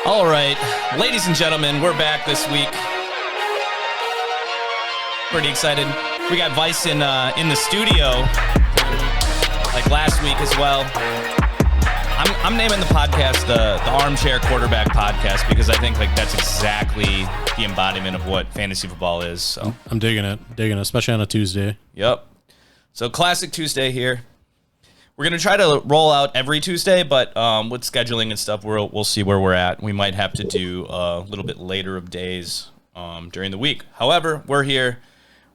All right, ladies and gentlemen, we're back this week. Pretty excited. We got Vice in the studio, like last week as well. I'm naming the podcast the Armchair Quarterback Podcast because I think like that's exactly the embodiment of what fantasy football is. So I'm digging it, especially on a Tuesday. Yep. So classic Tuesday here. We're going to try to roll out every Tuesday, but with scheduling and stuff, we'll see where we're at. We might have to do a little bit later of days during the week. However, we're here.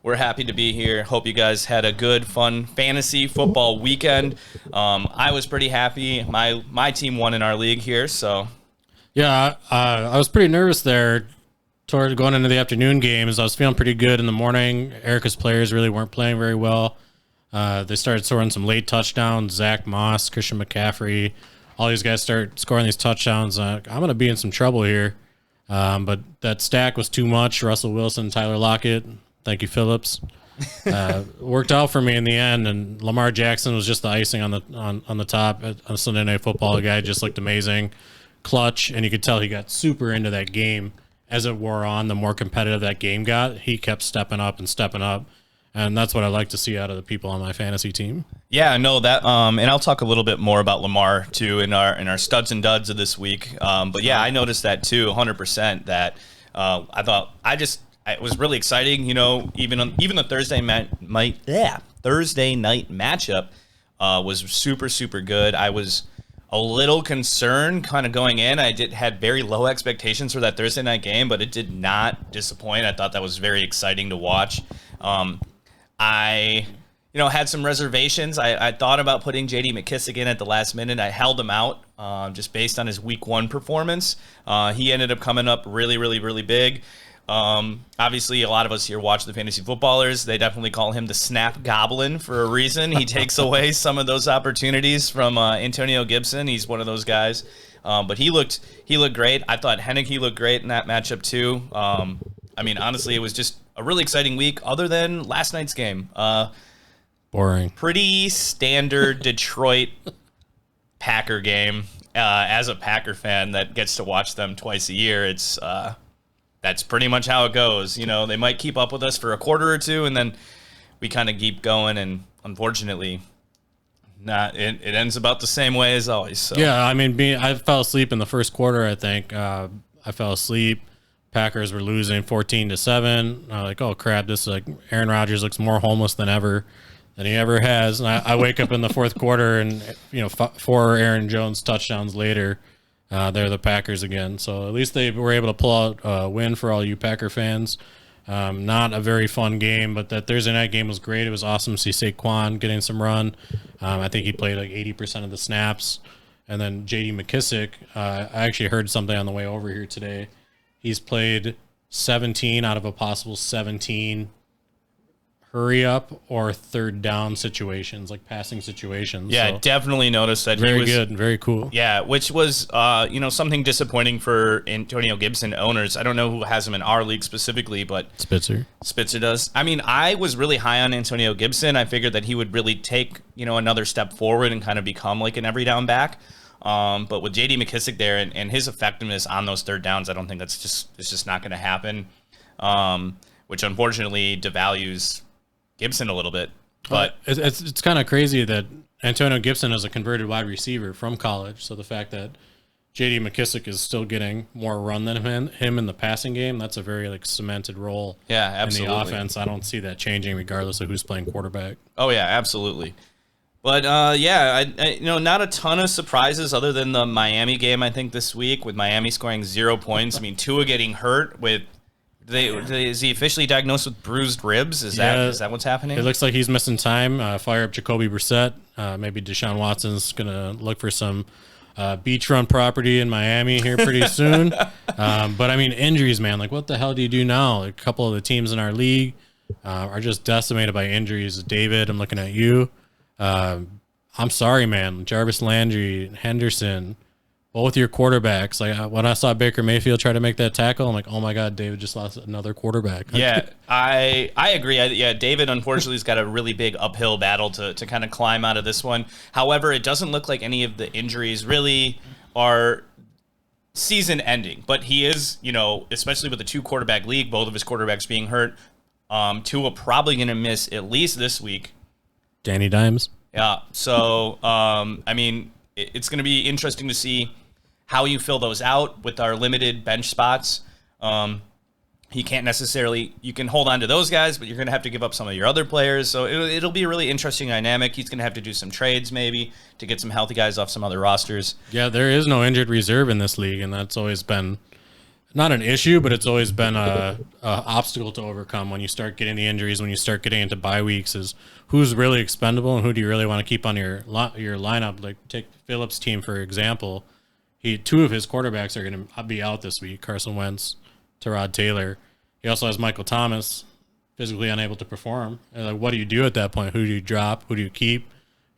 We're happy to be here. Hope you guys had a good, fun fantasy football weekend. I was pretty happy. My team won in our league here, so. Yeah, I was pretty nervous there toward going into the afternoon games. I was feeling pretty good in the morning. Erica's players really weren't playing very well. They started scoring some late touchdowns. Zach Moss, Christian McCaffrey, all these guys start scoring these touchdowns. I'm going to be in some trouble here. But that stack was too much. Russell Wilson, Tyler Lockett. Thank you, Phillips. Worked out for me in the end, and Lamar Jackson was just the icing on the top. On Sunday Night Football, the guy just looked amazing, clutch, and you could tell he got super into that game as it wore on. The more competitive that game got, he kept stepping up, and that's what I like to see out of the people on my fantasy team. Yeah, no, that and I'll talk a little bit more about Lamar too in our studs and duds of this week. But yeah, I noticed that too, 100%. That it was really exciting, you know. Even the Thursday night matchup was super good. I was a little concerned kind of going in. I had very low expectations for that Thursday night game, but it did not disappoint. I thought that was very exciting to watch. I had some reservations. I thought about putting J.D. McKissic in at the last minute. I held him out just based on his week 1 performance. He ended up coming up really big. Obviously, a lot of us here watch the fantasy footballers. They definitely call him the snap goblin for a reason. He takes away some of those opportunities from Antonio Gibson. He's one of those guys. But he looked great. I thought Henneke looked great in that matchup too. Honestly, it was just a really exciting week other than last night's game. Boring. Pretty standard Detroit Packer game. As a Packer fan that gets to watch them twice a year, that's pretty much how it goes. You know, they might keep up with us for a quarter or two, and then we kind of keep going, and unfortunately, it ends about the same way as always. So. Yeah, I fell asleep in the first quarter, I think. I fell asleep. Packers were losing 14-7. Like, oh, crap, this is like Aaron Rodgers looks more homeless than he ever has. And I wake up in the fourth quarter, and 4 Aaron Jones touchdowns later, they're the Packers again. So at least they were able to pull out a win for all you Packer fans. Not a very fun game, but that Thursday night game was great. It was awesome to see Saquon getting some run. I think he played like 80% of the snaps. And then J.D. McKissic, I actually heard something on the way over here today. He's played 17 out of a possible 17 hurry up or third down situations, like passing situations. Yeah, so, I definitely noticed that. Very good, very cool. Yeah, which was something disappointing for Antonio Gibson owners. I don't know who has him in our league specifically, but Spitzer does. I was really high on Antonio Gibson. I figured that he would really take another step forward and kind of become like an every down back. But with J.D. McKissic there and his effectiveness on those third downs, I don't think it's just not going to happen, which unfortunately devalues Gibson a little bit. But it's kind of crazy that Antonio Gibson is a converted wide receiver from college. So the fact that J.D. McKissic is still getting more run than him in the passing game, that's a very cemented role. Yeah, absolutely. In the offense. I don't see that changing regardless of who's playing quarterback. Oh yeah, absolutely. But not a ton of surprises other than the Miami game. I think this week with Miami scoring 0 points. Tua getting hurt with. Is he officially diagnosed with bruised ribs? Is that what's happening? It looks like he's missing time. Fire up Jacoby Brissett. Maybe Deshaun Watson's gonna look for some beachfront property in Miami here pretty soon. But injuries, man. Like, what the hell do you do now? A couple of the teams in our league are just decimated by injuries. David, I'm looking at you. I'm sorry, man. Jarvis Landry, Henderson, both your quarterbacks. Like when I saw Baker Mayfield try to make that tackle, I'm like, oh my God, David just lost another quarterback. Yeah, I agree. David unfortunately has got a really big uphill battle to kind of climb out of this one. However, it doesn't look like any of the injuries really are season ending, but he is, especially with the 2-quarterback league, both of his quarterbacks being hurt. Tua probably going to miss at least this week. Danny Dimes. Yeah. So, it's going to be interesting to see how you fill those out with our limited bench spots. He can't necessarily, you can hold on to those guys, but you're going to have to give up some of your other players. So it'll be a really interesting dynamic. He's going to have to do some trades maybe to get some healthy guys off some other rosters. Yeah, there is no injured reserve in this league, and that's always been not an issue, but it's always been a obstacle to overcome when you start getting the injuries, when you start getting into bye weeks, is who's really expendable and who do you really want to keep on your lineup. Like take Phillips' team, for example. Two of his quarterbacks are going to be out this week, Carson Wentz, Tyrod Taylor. He also has Michael Thomas, physically unable to perform. And like, what do you do at that point? Who do you drop? Who do you keep?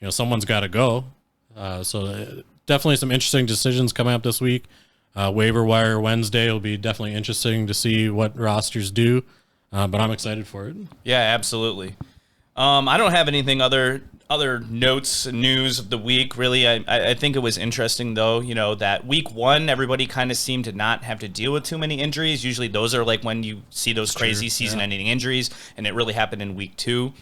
Someone's got to go. So definitely some interesting decisions coming up this week. Waiver wire Wednesday will be definitely interesting to see what rosters do, but I'm excited for it. Yeah, absolutely. I don't have anything other notes and news of the week, really. I think it was interesting, though, that week 1, everybody kind of seemed to not have to deal with too many injuries. Usually those are like when you see those crazy season-ending injuries, and it really happened in week 2.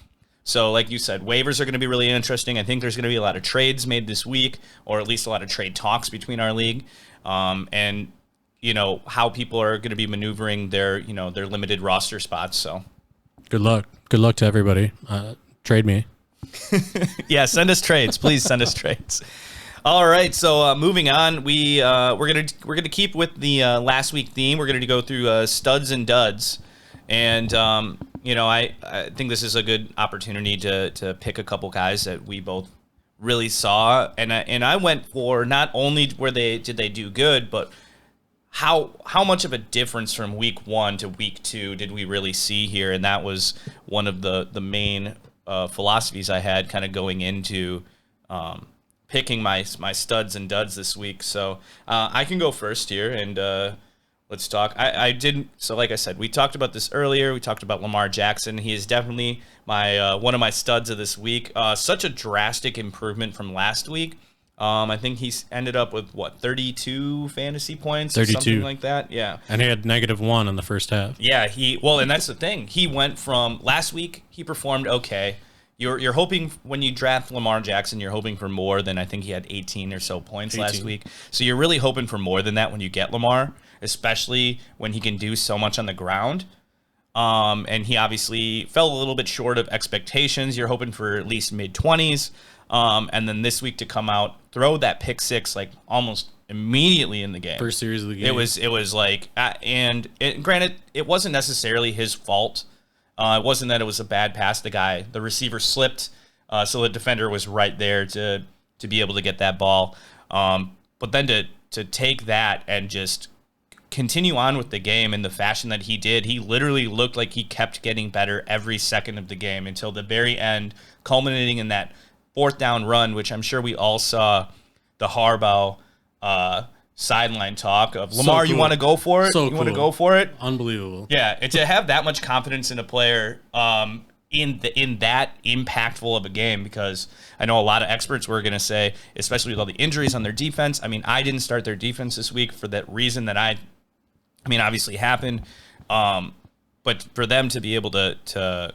So like you said, waivers are going to be really interesting. I think there's going to be a lot of trades made this week, or at least a lot of trade talks between our league, and how people are going to be maneuvering their limited roster spots. So good luck to everybody. Trade me. Yeah, send us trades, please. Send us trades. All right, so moving on, we're gonna keep with the last week theme. We're gonna go through studs and duds, and I think this is a good opportunity to pick a couple guys that we both really saw, and I went for not only did they do good, but how much of a difference from week 1 to week 2 did we really see here, and that was one of the main philosophies I had kind of going into picking my studs and duds this week. So I can go first here, and let's talk. So like I said, we talked about this earlier. We talked about Lamar Jackson. He is definitely my one of my studs of this week. Such a drastic improvement from last week. I think he's ended up with 32 fantasy points, 32. Or something like that. Yeah, and he had -1 in the first half. Yeah, and that's the thing. He went from last week. He performed okay. You're hoping when you draft Lamar Jackson, you're hoping for more than, I think he had 18 or so points last week. So you're really hoping for more than that when you get Lamar, especially when he can do so much on the ground. And he obviously fell a little bit short of expectations. You're hoping for at least mid-20s. And then this week to come out, throw that pick 6 like almost immediately in the game. First series of the game. It was like, granted, it wasn't necessarily his fault. It wasn't that it was a bad pass. The receiver slipped, so the defender was right there to be able to get that ball. But then to take that and just continue on with the game in the fashion that he did, he literally looked like he kept getting better every second of the game until the very end, culminating in that 4th down run, which I'm sure we all saw the Harbaugh sideline talk of, Lamar, you want to go for it? You want to go for it? Unbelievable. Yeah, and to have that much confidence in a player in that impactful of a game, because I know a lot of experts were going to say, especially with all the injuries on their defense. I mean, I didn't start their defense this week for that reason that obviously happened. But for them to be able to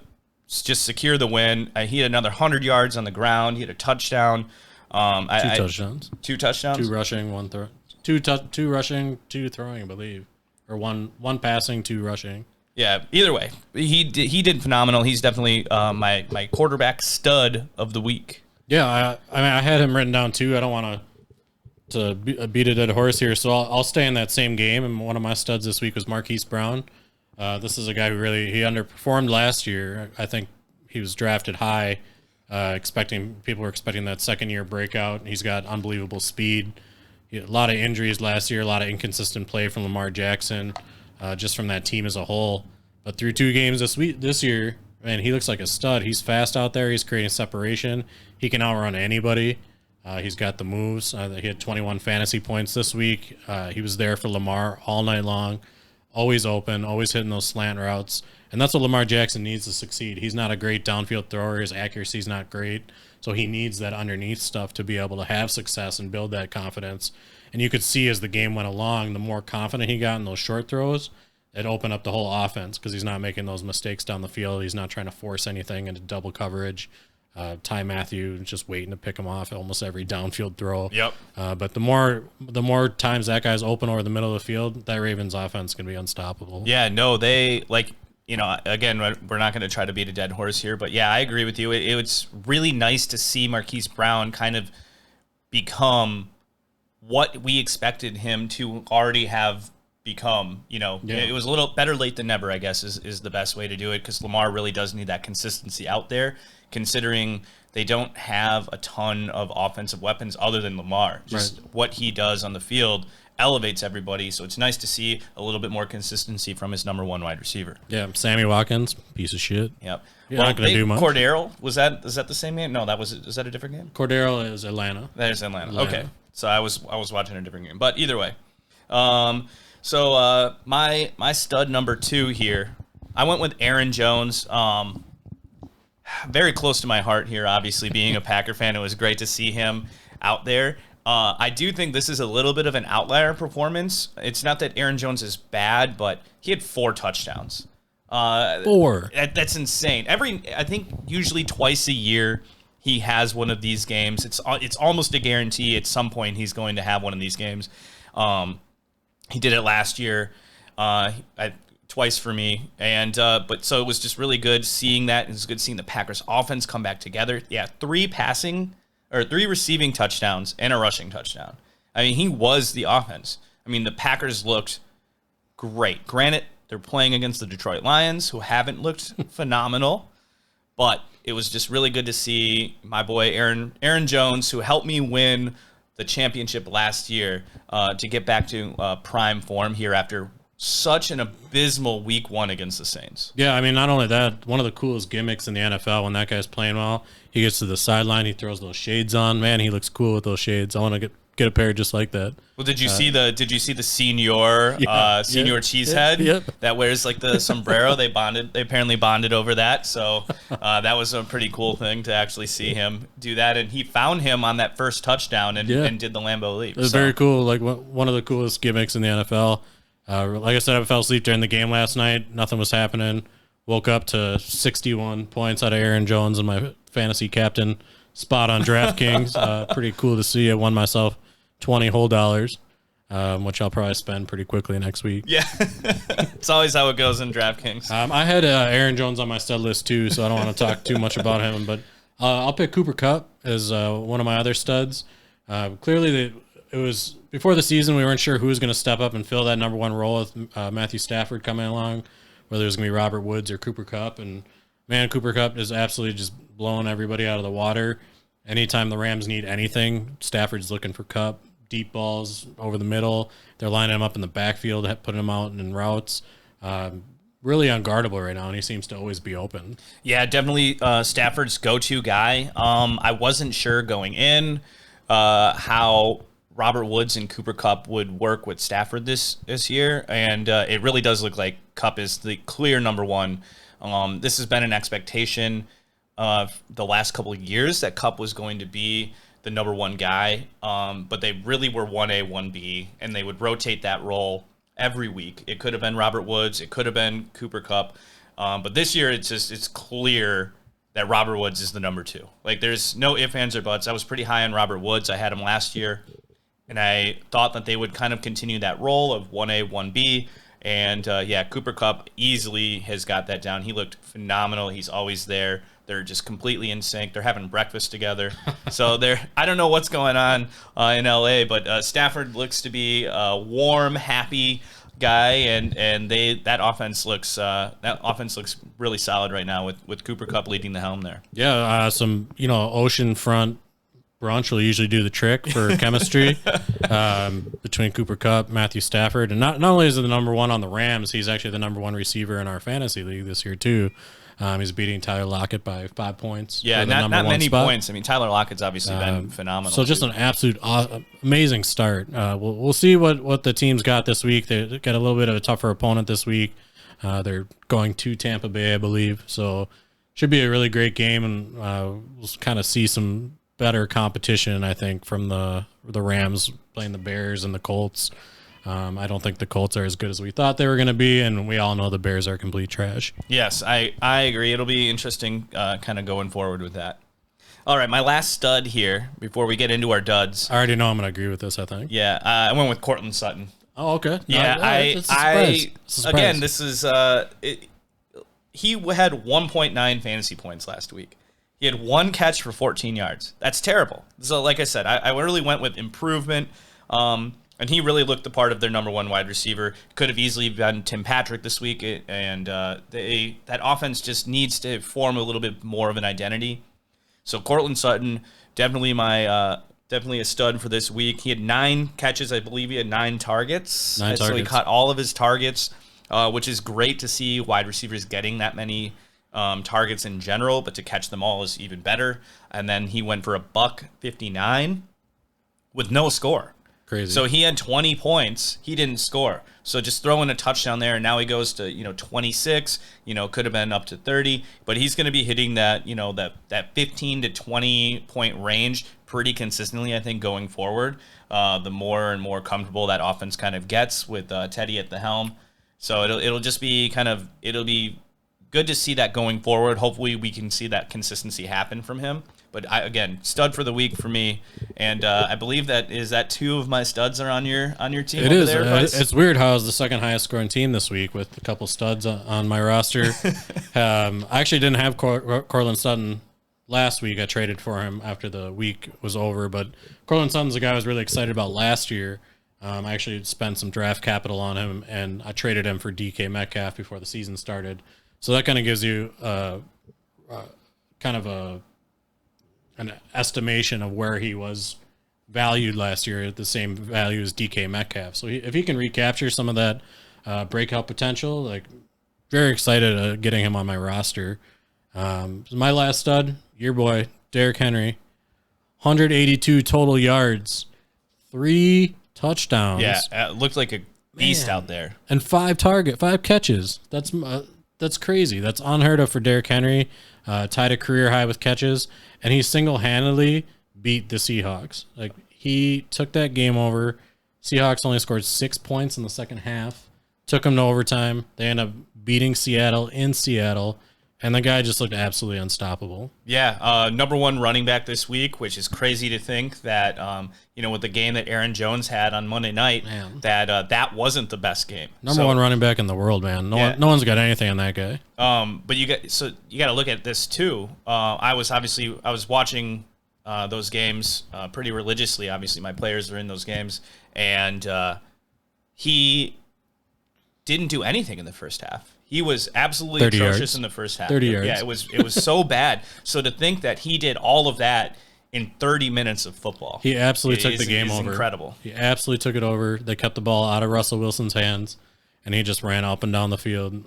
just secure the win, he had another 100 yards on the ground. He had a touchdown. Touchdowns. 2 touchdowns. 2 rushing, 1 throw. 2 rushing, 2 throwing, I believe, or one passing, 2 rushing. Yeah. Either way, he did phenomenal. He's definitely my quarterback stud of the week. Yeah, I had him written down too. I don't want to beat a dead horse here, so I'll stay in that same game. And one of my studs this week was Marquis Brown. This is a guy who he underperformed last year. I think he was drafted high, people were expecting that second-year breakout. He's got unbelievable speed. He had a lot of injuries last year, a lot of inconsistent play from Lamar Jackson, just from that team as a whole. But through 2 games this year, man, he looks like a stud. He's fast out there. He's creating separation. He can outrun anybody. He's got the moves. He had 21 fantasy points this week. He was there for Lamar all night long. always open, always hitting those slant routes. And that's what Lamar Jackson needs to succeed. He's not a great downfield thrower. His accuracy's not great. So he needs that underneath stuff to be able to have success and build that confidence. And you could see as the game went along, the more confident he got in those short throws, it opened up the whole offense because he's not making those mistakes down the field. He's not trying to force anything into double coverage. Ty Matthew just waiting to pick him off almost every downfield throw. Yep. But the more times that guy's open over the middle of the field, that Ravens offense can be unstoppable. Yeah, no, they again, we're not going to try to beat a dead horse here, but yeah, I agree with you. It's really nice to see Marquis Brown kind of become what we expected him to already have become. It was a little better late than never, I guess, is the best way to do it, because Lamar really does need that consistency out there, considering they don't have a ton of offensive weapons other than Lamar. Just what he does on the field elevates everybody, so it's nice to see a little bit more consistency from his number one wide receiver. Yeah, Sammy Watkins, piece of shit. Yep. You're not going to do much. Cordero, is that the same game? No, is that a different game? Cordero is Atlanta. That is Atlanta. Okay. So I was watching a different game. But either way. So my stud number 2 here, I went with Aaron Jones. Very close to my heart here, obviously, being a Packer fan. It was great to see him out there. I do think this is a little bit of an outlier performance. It's not that Aaron Jones is bad, but he had 4 touchdowns. 4. That's insane. I think usually twice a year he has one of these games. It's almost a guarantee at some point he's going to have one of these games. He did it last year, twice for me, and but so it was just really good seeing that. It was good seeing the Packers offense come back together. Yeah, 3 receiving touchdowns and a rushing touchdown. I mean, he was the offense. I mean, the Packers looked great. Granted, they're playing against the Detroit Lions, who haven't looked phenomenal, but it was just really good to see my boy Aaron Jones, who helped me win the championship last year, to get back to prime form here after such an abysmal week 1 against the Saints. Yeah, I mean, not only that, one of the coolest gimmicks in the NFL when that guy's playing well, he gets to the sideline, he throws those shades on. Man, he looks cool with those shades. I want to get a pair just like that. Well, did you see the senior cheesehead that wears like the sombrero? They apparently bonded over that. So that was a pretty cool thing to actually see him do that. And he found him on that first touchdown and did the Lambeau leap. It was very cool. Like one of the coolest gimmicks in the NFL. Like I said, I fell asleep during the game last night. Nothing was happening. Woke up to 61 points out of Aaron Jones and my fantasy captain spot on DraftKings. Pretty cool to see. I won myself 20 whole dollars, which I'll probably spend pretty quickly next week. Yeah, it's always how it goes in DraftKings. I had Aaron Jones on my stud list too, so I don't want to talk too much about him. But I'll pick Cooper Kupp as one of my other studs. Clearly, it was before the season. We weren't sure who was going to step up and fill that number 1 role with Matthew Stafford coming along, whether it was going to be Robert Woods or Cooper Kupp. And man, Cooper Kupp is absolutely just blowing everybody out of the water. Anytime the Rams need anything, Stafford's looking for Kupp. Deep balls over the middle. They're lining him up in the backfield, putting him out in routes. Really unguardable right now, and he seems to always be open. Yeah, definitely Stafford's go-to guy. I wasn't sure going in how Robert Woods and Cooper Kupp would work with Stafford this year, and it really does look like Kupp is the clear number 1. This has been an expectation of the last couple of years that Kupp was going to be the number 1 guy, but they really were 1A, 1B, and they would rotate that role every week. It could have been Robert Woods, it could have been Cooper Kupp, but this year it's clear that Robert Woods is the number 2. Like, there's no ifs, ands, or buts. I was pretty high on Robert Woods. I had him last year, and I thought that they would kind of continue that role of 1A, 1B, and Cooper Kupp easily has got that down. He looked phenomenal. He's always there. They're just completely in sync. They're having breakfast together. So I don't know what's going on in LA, but Stafford looks to be a warm, happy guy, and that offense looks really solid right now with Cooper Kupp leading the helm there. Yeah, some oceanfront brunch will usually do the trick for chemistry between Cooper Kupp, Matthew Stafford, and not only is he the number 1 on the Rams, he's actually the number 1 receiver in our fantasy league this year too. He's beating Tyler Lockett by 5 points. Yeah, for the not number one many spot. points. I mean, Tyler Lockett's obviously been phenomenal. So just an absolute amazing start. We'll see what the team's got this week. They got a little bit of a tougher opponent this week. They're going to Tampa Bay, I believe. So should be a really great game, and we'll kind of see some better competition, I think, from the Rams playing the Bears and the Colts. I don't think the Colts are as good as we thought they were going to be, and we all know the Bears are complete trash. Yes, I agree. It'll be interesting kind of going forward with that. All right, my last stud here before we get into our duds. I already know I'm going to agree with this, I think. Yeah, I went with Cortland Sutton. Oh, okay. Yeah, It's a surprise. Again, this is he had 1.9 fantasy points last week. He had 1 catch for 14 yards. That's terrible. So, like I said, I really went with improvement. And he really looked the part of their number 1 wide receiver. Could have easily been Tim Patrick this week, and that offense just needs to form a little bit more of an identity. So Cortland Sutton, definitely definitely a stud for this week. He had 9 catches, I believe he had 9 targets. So he caught all of his targets, which is great to see wide receivers getting that many targets in general, but to catch them all is even better. And then he went for $159 with no score. Crazy. So he had 20 points. He didn't score. So just throw in a touchdown there, and now he goes to 26. Could have been up to 30, but he's going to be hitting that that 15 to 20 point range pretty consistently. I think going forward, the more and more comfortable that offense kind of gets with Teddy at the helm. So it'll just be it'll be good to see that going forward. Hopefully we can see that consistency happen from him. But again, stud for the week for me, and I believe that 2 of my studs are on your team. It over is. there, It's weird how I was the second highest scoring team this week with a couple studs on my roster. I actually didn't have Cortland Sutton last week. I traded for him after the week was over, but Cortland Sutton's a guy I was really excited about last year. I actually spent some draft capital on him, and I traded him for DK Metcalf before the season started. So that kind of gives you an estimation of where he was valued last year at the same value as DK Metcalf. So if he can recapture some of that breakout potential, like very excited getting him on my roster. My last stud, your boy, Derrick Henry, 182 total yards, 3 touchdowns. Yeah, it looked like a beast out there. And 5 catches. That's crazy. That's unheard of for Derrick Henry. Tied a career high with catches, and he single-handedly beat the Seahawks. Like, he took that game over. Seahawks only scored 6 points in the second half. Took them to overtime. They end up beating Seattle in Seattle, and the guy just looked absolutely unstoppable. Yeah, number 1 running back this week, which is crazy to think that, with the game that Aaron Jones had on Monday night, that wasn't the best game. Number 1 running back in the world, man. No one's got anything on that guy. But you got to look at this too. I was watching those games pretty religiously. Obviously, my players are in those games, and he didn't do anything in the first half. He was absolutely atrocious in the first half. 30 yards. Yeah, it was so bad. So to think that he did all of that in 30 minutes of football. He absolutely took the game over. Incredible. He absolutely took it over. They kept the ball out of Russell Wilson's hands, and he just ran up and down the field,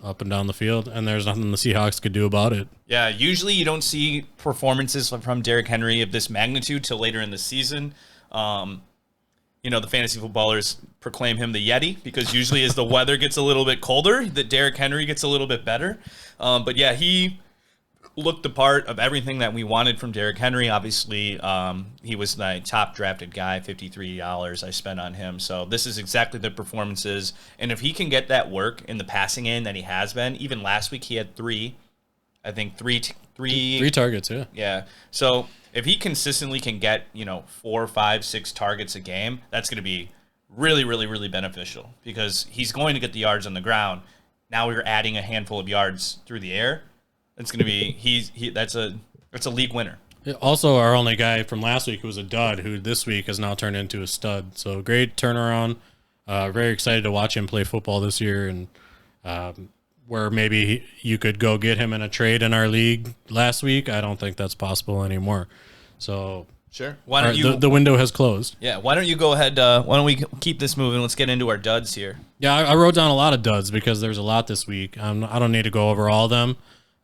and there's nothing the Seahawks could do about it. Yeah, usually you don't see performances from Derrick Henry of this magnitude till later in the season. The fantasy footballers proclaim him the Yeti because usually as the weather gets a little bit colder, that Derrick Henry gets a little bit better. But yeah, he looked the part of everything that we wanted from Derrick Henry. Obviously, he was my top drafted guy, $53 I spent on him. So this is exactly the performances. And if he can get that work in the passing end that he has been, even last week he had 3 targets, yeah. Yeah. So if he consistently can get, 4, 5, 6 targets a game, that's going to be really, really, really beneficial because he's going to get the yards on the ground. Now we're adding a handful of yards through the air. It's going to be that's a league winner. Also, our only guy from last week who was a dud, who this week has now turned into a stud. So great turnaround. Very excited to watch him play football this year, and where maybe you could go get him in a trade in our league last week. I don't think that's possible anymore. So sure. Why don't the window has closed. Yeah. Why don't you go ahead? Why don't we keep this moving? Let's get into our duds here. Yeah, I wrote down a lot of duds because there's a lot this week. I don't need to go over all of them.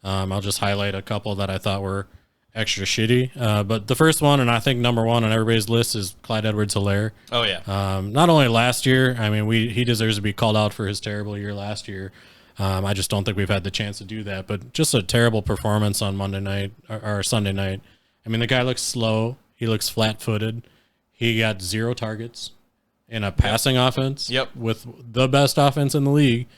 I'll just highlight a couple that I thought were extra shitty. But the first one, and I think number one on everybody's list, is Clyde Edwards-Helaire. Oh, yeah. Not only last year, I mean, he deserves to be called out for his terrible year last year. I just don't think we've had the chance to do that. But just a terrible performance on Monday night or Sunday night. I mean, the guy looks slow. He looks flat-footed. He got 0 targets in a passing offense with the best offense in the league,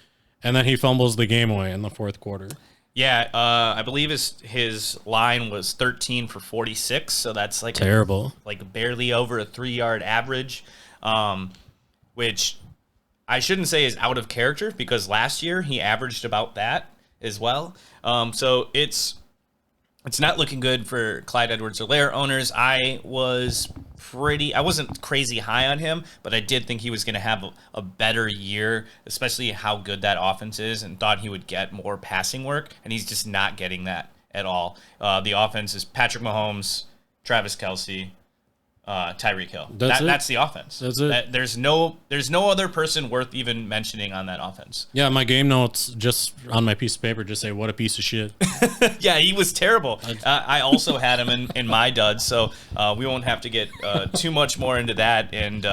and then he fumbles the game away in the fourth quarter. Yeah, I believe his line was 13 for 46, so that's like terrible, like barely over a 3-yard average, which I shouldn't say is out of character because last year he averaged about that as well. So it's not looking good for Clyde Edwards-Helaire owners. I wasn't crazy high on him, but I did think he was going to have a better year, especially how good that offense is, and thought he would get more passing work, and he's just not getting that at all. The offense is Patrick Mahomes, Travis Kelce, Tyreek Hill. That's the offense. That's it. There's no other person worth even mentioning on that offense. Yeah, my game notes just on my piece of paper just say, what a piece of shit. Yeah, he was terrible. I also had him in my duds, so we won't have to get too much more into that. And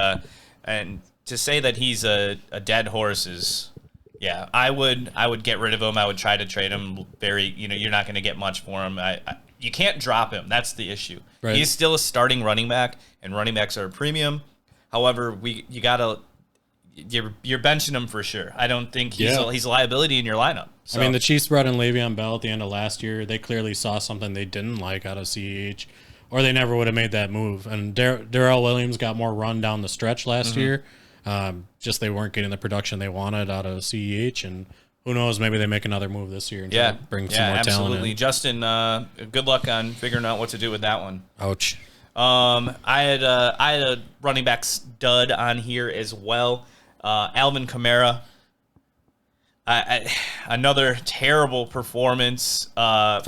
to say that he's a dead horse is, yeah, I would get rid of him. I would try to trade him. You're not going to get much for him. You can't drop him. That's the issue. Right. He's still a starting running back, and running backs are a premium. However, you're benching him for sure. I don't think he's a liability in your lineup. So. I mean, the Chiefs brought in Le'Veon Bell at the end of last year. They clearly saw something they didn't like out of CEH, or they never would have made that move. And Darrell Williams got more run down the stretch last year. Just they weren't getting the production they wanted out of CEH, and who knows, maybe they make another move this year and try to bring some more talent in. Justin, good luck on figuring out what to do with that one. Ouch. I had a running back stud on here as well. Alvin Kamara. Another terrible performance. 5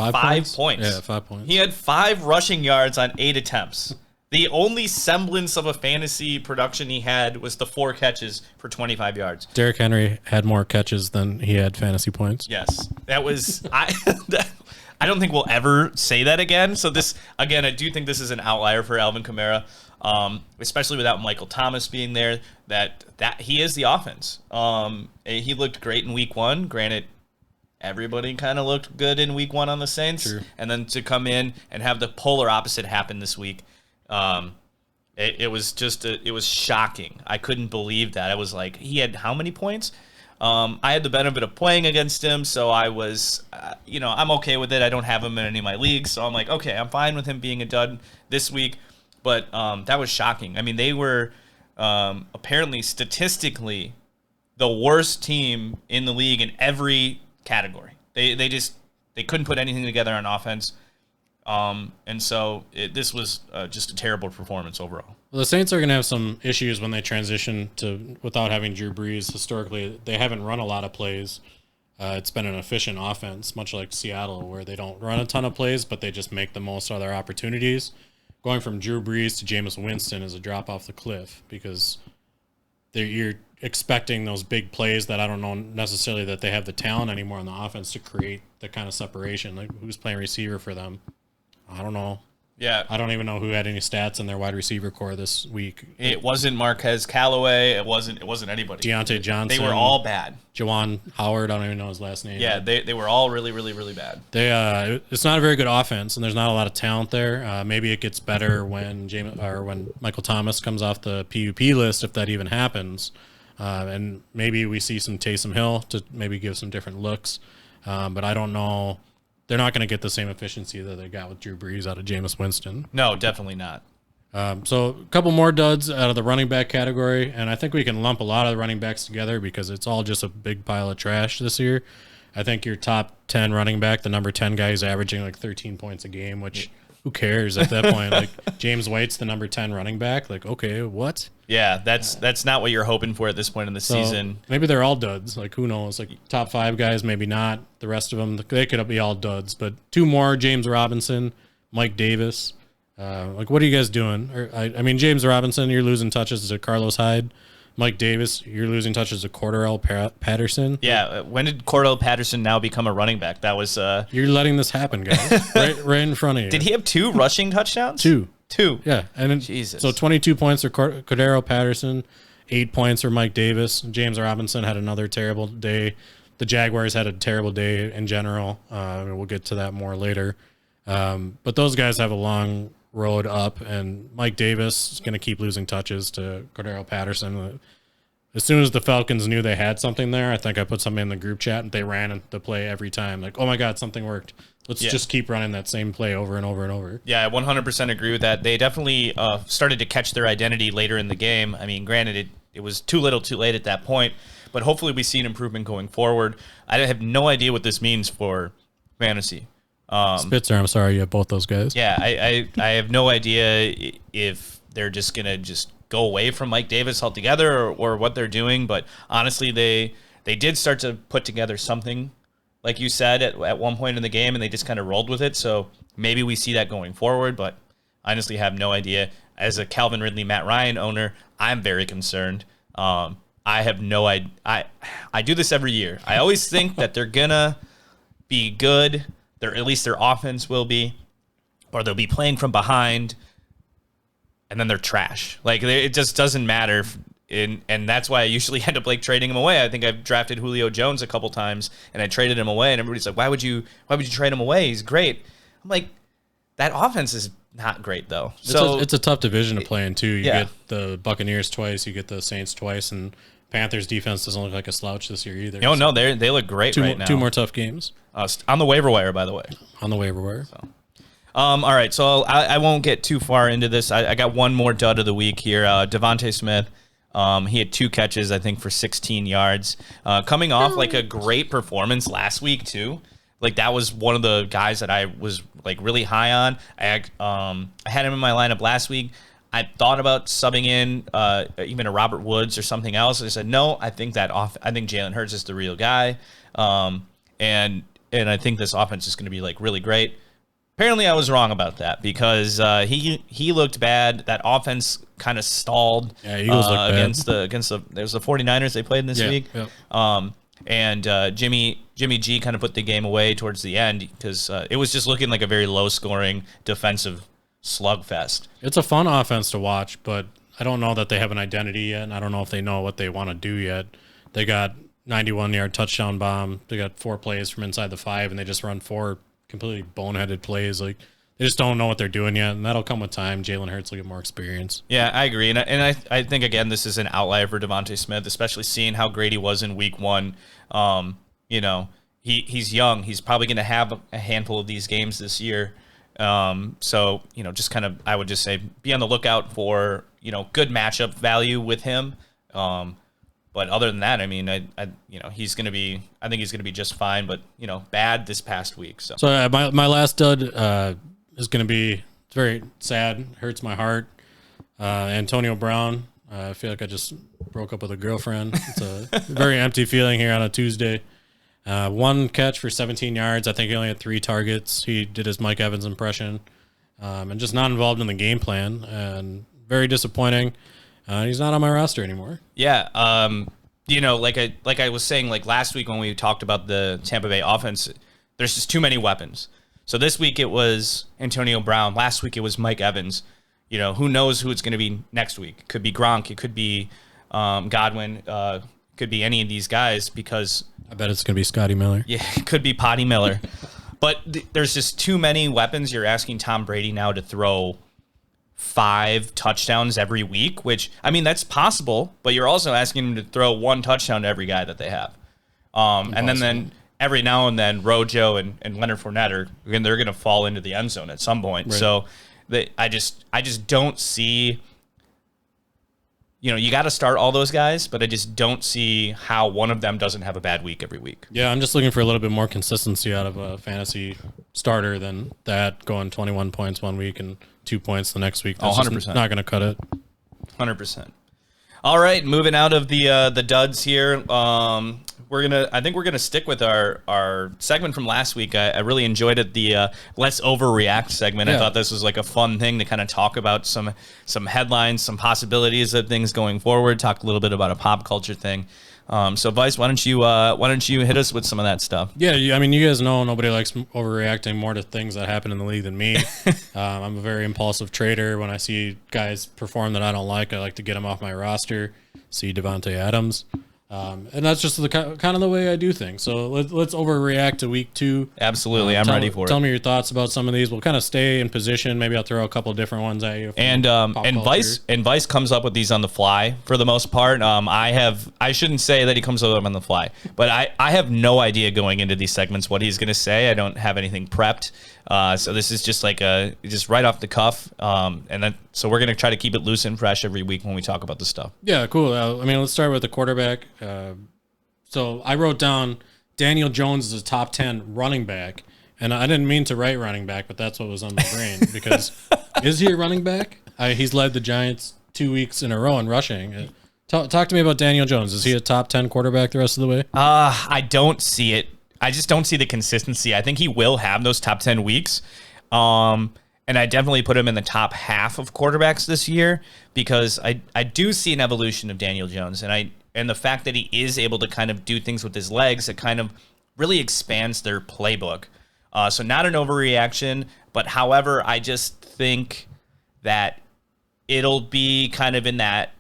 points. Yeah, 5 points. He had 5 rushing yards on 8 attempts. The only semblance of a fantasy production he had was the 4 catches for 25 yards. Derrick Henry had more catches than he had fantasy points. Yes, that was I don't think we'll ever say that again. So I do think this is an outlier for Alvin Kamara, especially without Michael Thomas being there. That he is the offense. He looked great in week 1. Granted, everybody kind of looked good in week 1 on the Saints, True. And then to come in and have the polar opposite happen this week. It was shocking. I couldn't believe that. I was like, he had how many points? I had the benefit of playing against him, so I was, I'm okay with it. I don't have him in any of my leagues, so I'm like, okay, I'm fine with him being a dud this week. But that was shocking. I mean, they were apparently statistically the worst team in the league in every category. They couldn't put anything together on offense. And so this was just a terrible performance overall. Well, the Saints are going to have some issues when they transition to without having Drew Brees. Historically, they haven't run a lot of plays. It's been an efficient offense, much like Seattle, where they don't run a ton of plays, but they just make the most of their opportunities. Going from Drew Brees to Jameis Winston is a drop off the cliff because you're expecting those big plays that I don't know necessarily that they have the talent anymore on the offense to create the kind of separation. Like, who's playing receiver for them? I don't know. Yeah. I don't even know who had any stats in their wide receiver core this week. It wasn't Marquez Callaway. It wasn't anybody. Deontay Johnson. They were all bad. Jawan Howard. I don't even know his last name. Yeah, they were all really, really, really bad. It's not a very good offense, and there's not a lot of talent there. Maybe it gets better when Michael Thomas comes off the PUP list, if that even happens. And maybe we see some Taysom Hill to maybe give some different looks. But I don't know. They're not going to get the same efficiency that they got with Drew Brees out of Jameis Winston. No, definitely not. So a couple more duds out of the running back category, and I think we can lump a lot of the running backs together because it's all just a big pile of trash this year. I think your top 10 running back, the number 10 guy, is averaging like 13 points a game, which who cares at that point? Like, James White's the number 10 running back. Like, okay, what? Yeah, that's not what you're hoping for at this point in the season. Maybe they're all duds. Like, who knows? Like, top 5 guys, maybe not. The rest of them, they could be all duds. But 2 more, James Robinson, Mike Davis. Like, what are you guys doing? I mean, James Robinson, you're losing touches to Carlos Hyde. Mike Davis, you're losing touches to Cordarrelle Patterson. Yeah, when did Cordell Patterson now become a running back? That was You're letting this happen, guys. right in front of you. Did he have 2 rushing touchdowns? 2. 2. Yeah, and then, Jesus. So 22 points for Cordarrelle Patterson, 8 points for Mike Davis. James Robinson had another terrible day. The Jaguars had a terrible day in general. We'll get to that more later. But those guys have a long road up, and Mike Davis is going to keep losing touches to Cordarrelle Patterson. As soon as the Falcons knew they had something there, I think I put something in the group chat, and they ran the play every time. Like, oh my God, something worked. Let's just keep running that same play over and over and over. Yeah, I 100% agree with that. They definitely started to catch their identity later in the game. I mean, granted, it was too little too late at that point, but hopefully we see an improvement going forward. I have no idea what this means for fantasy. Spitzer, I'm sorry, you have both those guys. Yeah, I have no idea if they're just going to just go away from Mike Davis altogether or what they're doing, but honestly, they did start to put together something, like you said, at one point in the game, and they just kind of rolled with it, so maybe we see that going forward, but I honestly have no idea. As a Calvin Ridley, Matt Ryan owner, I'm very concerned. I have no idea. I do this every year. I always think that they're going to be good, at least their offense will be, or they'll be playing from behind, and then they're trash. Like, it just doesn't matter. And that's why I usually end up trading him away. I think I've drafted Julio Jones a couple times, and I traded him away, and everybody's like, why would you trade him away? He's great. I'm like, that offense is not great, though. So it's a tough division to play in, too. You get the Buccaneers twice, you get the Saints twice, and Panthers defense doesn't look like a slouch this year either. No, they look great right now. 2 more tough games. On the waiver wire, by the way. On the waiver wire. So. All right, so I won't get too far into this. I got one more dud of the week here. Devontae Smith, he had 2 catches, I think, for 16 yards. Coming off like a great performance last week, too. Like, that was one of the guys that I was like really high on. I had him in my lineup last week. I thought about subbing in even a Robert Woods or something else. I said, no, I think Jalen Hurts is the real guy. And I think this offense is going to be like really great. Apparently I was wrong about that because he looked bad. That offense kind of stalled Eagles looked against the there's the 49ers they played this week. Yep. And Jimmy G kind of put the game away towards the end because it was just looking like a very low-scoring defensive slugfest. It's a fun offense to watch, but I don't know that they have an identity yet, and I don't know if they know what they want to do yet. They got 91-yard touchdown bomb. They got 4 plays from inside the 5, and they just run 4 completely boneheaded plays. Like, they just don't know what they're doing yet, and that'll come with time. Jalen Hurts will get more experience. Yeah, I agree, and I think again this is an outlier for Devontae Smith, especially seeing how great he was in Week 1. He's young. He's probably going to have a handful of these games this year. So just kind of, I would just say be on the lookout for good matchup value with him. But other than that, I mean, he's going to be. I think he's going to be just fine. But bad this past week. So my last dud is going to be very sad. Hurts my heart. Antonio Brown. I feel like I just broke up with a girlfriend. It's a very empty feeling here on a Tuesday. 1 catch for 17 yards. I think he only had 3 targets. He did his Mike Evans impression, and just not involved in the game plan. And very disappointing. He's not on my roster anymore. Yeah. Like I was saying, like last week when we talked about the Tampa Bay offense, there's just too many weapons. So this week it was Antonio Brown. Last week it was Mike Evans. Who knows who it's going to be next week? It could be Gronk. It could be Godwin. Could be any of these guys because I bet it's going to be Scotty Miller. Yeah, it could be Potty Miller. But there's just too many weapons. You're asking Tom Brady now to throw 5 touchdowns every week, which, I mean, that's possible, but you're also asking him to throw 1 touchdown to every guy that they have. And then every now and then, Rojo and Leonard Fournette they're going to fall into the end zone at some point. Right. So I just don't see... you got to start all those guys, but I just don't see how one of them doesn't have a bad week every week. Yeah, I'm just looking for a little bit more consistency out of a fantasy starter than that, going 21 points one week and 2 points the next week. That's 100%. Not going to cut it. 100%. All right, moving out of the duds here. I think we're gonna stick with our segment from last week. I really enjoyed it. The let's overreact segment. I thought this was like a fun thing to kind of talk about some headlines, some possibilities of things going forward. Talk a little bit about a pop culture thing. So Vice, why don't you hit us with some of that stuff? Yeah, I mean, you guys know nobody likes overreacting more to things that happen in the league than me. I'm a very impulsive trader. When I see guys perform that I don't like, I like to get them off my roster. See Devontae Adams. And that's just the kind of the way I do things. So let's overreact to week 2. Absolutely, I'm ready for it. Tell me your thoughts about some of these. We'll kind of stay in position. Maybe I'll throw a couple different ones at you. And Vice comes up with these on the fly for the most part. I shouldn't say that he comes up with them on the fly, but I have no idea going into these segments what he's going to say. I don't have anything prepped. So this is just like just right off the cuff. So we're going to try to keep it loose and fresh every week when we talk about this stuff. Yeah, cool. I mean, let's start with the quarterback. So I wrote down Daniel Jones is a top 10 running back, and I didn't mean to write running back, but that's what was on my brain because is he a running back? He's led the Giants 2 weeks in a row in rushing. Talk to me about Daniel Jones. Is he a top 10 quarterback the rest of the way? I don't see it. I just don't see the consistency. I think he will have those top 10 weeks. And I definitely put him in the top half of quarterbacks this year because I do see an evolution of Daniel Jones. And the fact that he is able to kind of do things with his legs, it kind of really expands their playbook. So not an overreaction, but however, I just think that it'll be kind of in that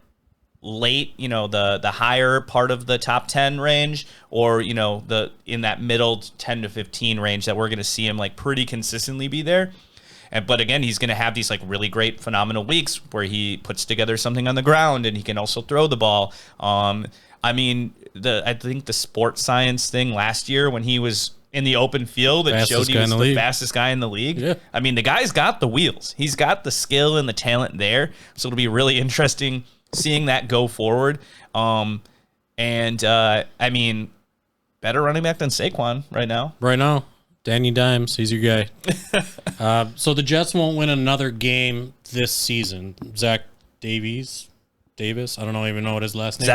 late, the higher part of the top 10 range, or in that middle 10 to 15 range that we're going to see him like pretty consistently be there. But again, he's going to have these like really great, phenomenal weeks where he puts together something on the ground and he can also throw the ball. I think the sports science thing last year when he was in the open field, it showed he was the fastest guy in the league. Yeah. I mean, the guy's got the wheels. He's got the skill and the talent there. So it'll be really interesting seeing that go forward. I mean, better running back than Saquon right now. Right now, Danny Dimes, he's your guy. So the Jets won't win another game this season. Zach Davis, I don't even know what his last name is.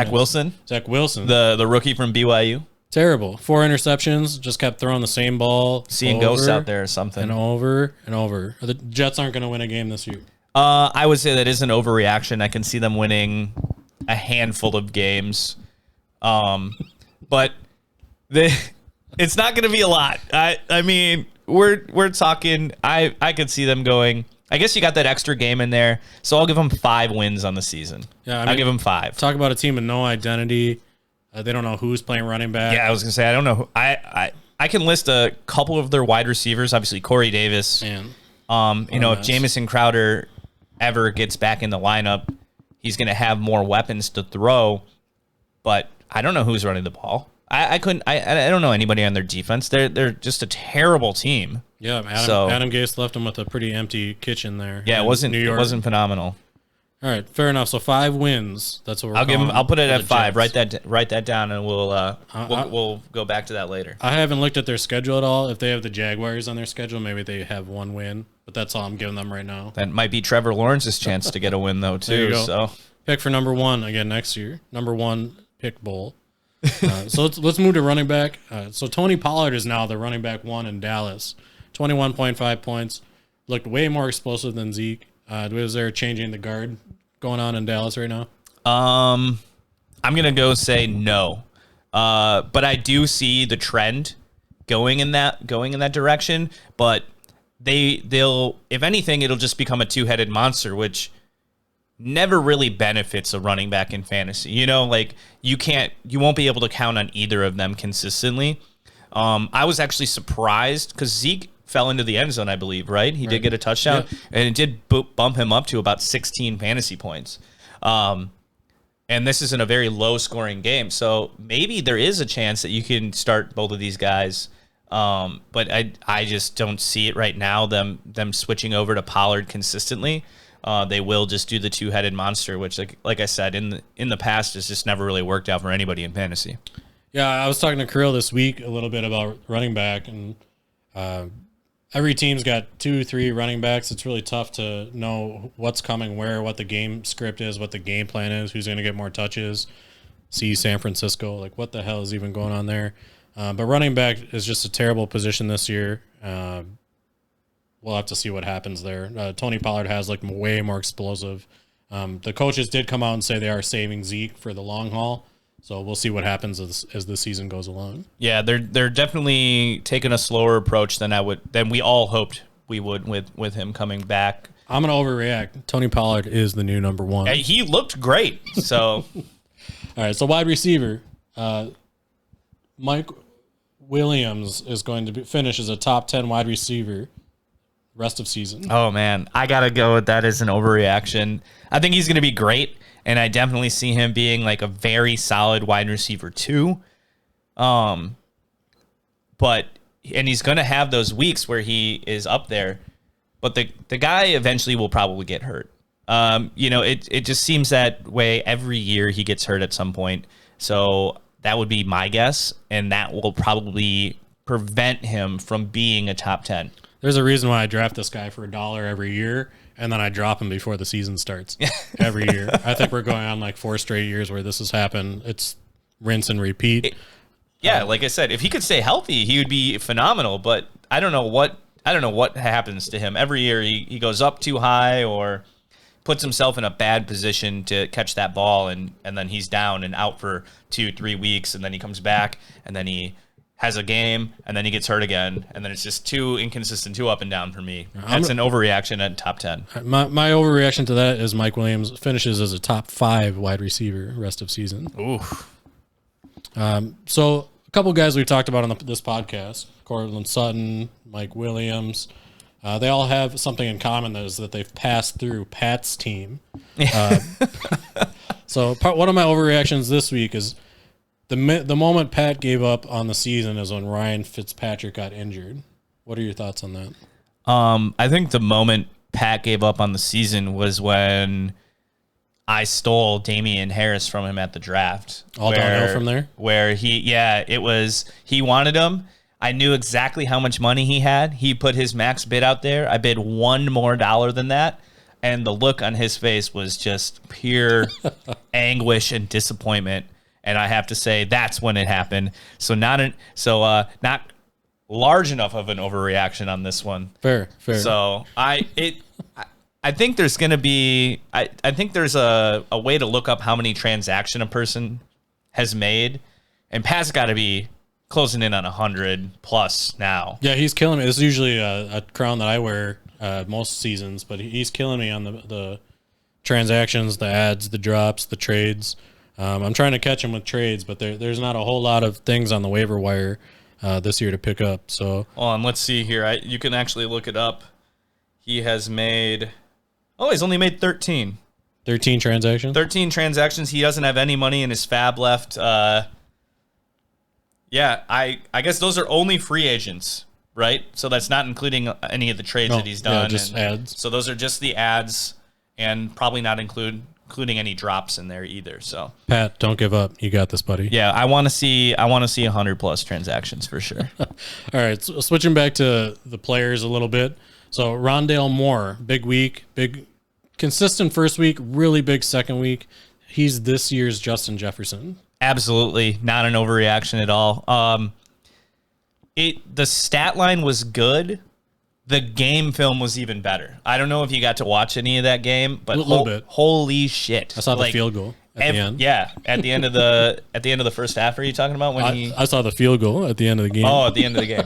Zach Wilson. The rookie from BYU. Terrible. 4 interceptions, just kept throwing the same ball. Seeing ghosts out there or something. And over and over. The Jets aren't going to win a game this year. I would say that is an overreaction. I can see them winning a handful of games. But it's not going to be a lot. I mean, we're talking, I could see them going, I guess you got that extra game in there, so I'll give them 5 wins on the season. Yeah, I'll give them 5. Talk about a team with no identity. They don't know who's playing running back. Yeah, I was going to say, I don't know. I can list a couple of their wide receivers, obviously Corey Davis. Man. If Jamison Crowder ever gets back in the lineup, he's going to have more weapons to throw, but I don't know who's running the ball. I don't know anybody on their defense. They're just a terrible team. Yeah, Adam Gase left them with a pretty empty kitchen there. Yeah, it wasn't phenomenal. All right, fair enough. So 5 wins. That's what we're I'll put it at 5. Write that down, and we'll go back to that later. I haven't looked at their schedule at all. If they have the Jaguars on their schedule, maybe they have 1 win. But that's all I'm giving them right now. That might be Trevor Lawrence's chance to get a win, though, too. So pick for number 1 again next year. Number 1 pick bowl. So let's move to running back. So Tony Pollard is now the running back 1 in Dallas. 21.5 points. Looked way more explosive than Zeke. Was there changing the guard going on in Dallas right now? I'm gonna go say no. But I do see the trend going in that direction. But they'll if anything, it'll just become a 2-headed monster, which never really benefits a running back in fantasy. Like you won't be able to count on either of them consistently. I was actually surprised because Zeke fell into the end zone, I believe, right? He did get a touchdown, and it did bump him up to about 16 fantasy points. And this isn't a very low-scoring game, so maybe there is a chance that you can start both of these guys. But I just don't see it right now, them switching over to Pollard consistently. They will just do the 2-headed monster, which, like I said, in the past has just never really worked out for anybody in fantasy. Yeah, I was talking to Karil this week a little bit about running back, and every team's got 2-3 running backs. It's really tough to know what's coming where, what the game script is, what the game plan is, who's going to get more touches. see San Francisco. Like, what the hell is even going on there? But running back is just a terrible position this year. We'll have to see what happens there. Tony Pollard has like way more explosive. The coaches did come out and say they are saving Zeke for the long haul. So we'll see what happens as the season goes along. Yeah, they're definitely taking a slower approach than we all hoped we would with him coming back. I'm gonna overreact. Tony Pollard is the new number one. He looked great. So, all right. So wide receiver, Mike Williams is going to finish as a top 10 wide receiver rest of season. Oh man, I gotta go with that as an overreaction. I think he's gonna be great, and I definitely see him being like a very solid wide receiver too. And he's gonna have those weeks where he is up there. But the guy eventually will probably get hurt. It just seems that way every year he gets hurt at some point. So that would be my guess, and that will probably prevent him from being a top 10. There's a reason why I draft this guy for $1 every year, and then I drop him before the season starts every year. I think we're going on like 4 straight years where this has happened. It's rinse and repeat. Like I said, if he could stay healthy, he would be phenomenal. But I don't know what happens to him. Every year he goes up too high or puts himself in a bad position to catch that ball, and then he's down and out for 2-3 weeks, and then he comes back, and then he has a game, and then he gets hurt again, and then it's just too inconsistent, too up and down for me. That's an overreaction at top 10. My overreaction to that is Mike Williams finishes as a top 5 wide receiver rest of season. Ooh. So a couple guys we've talked about on this podcast, Cortland Sutton, Mike Williams, they all have something in common, that is that they've passed through Pat's team. So one of my overreactions this week is the moment Pat gave up on the season is when Ryan Fitzpatrick got injured. What are your thoughts on that? I think the moment Pat gave up on the season was when I stole Damian Harris from him at the draft. All downhill from there? Where he wanted him. I knew exactly how much money he had. He put his max bid out there. I bid $1 more than that. And the look on his face was just pure anguish and disappointment. And I have to say that's when it happened. So not large enough of an overreaction on this one. Fair. So I think there's going to be I think there's a way to look up how many transactions a person has made, and Pat's got to be closing in on 100 plus now. Yeah, he's killing me. This is usually a crown that I wear most seasons, but he's killing me on the transactions, the ads, the drops, the trades. I'm trying to catch him with trades, but there's not a whole lot of things on the waiver wire this year to pick up. So, and let's see here. You can actually look it up. He has made. Oh, he's only made 13. 13 transactions? 13 transactions. He doesn't have any money in his fab left. I guess those are only free agents, right? So that's not including any of the trades that he's done. Yeah, just ads. So those are just the ads, and probably not including any drops in there either. So Pat, don't give up. You got this, buddy. Yeah, I want to see 100 plus transactions for sure. All right, so switching back to the players a little bit. So Rondale Moore, big week, big consistent first week, really big second week. He's this year's Justin Jefferson. Absolutely not an overreaction at all. The stat line was good. The game film was even better. I don't know if you got to watch any of that game, but a little bit. Holy shit! I saw the field goal at the end. Yeah, at the end of the first half. Are you talking about when I saw the field goal at the end of the game. Oh, at the end of the game.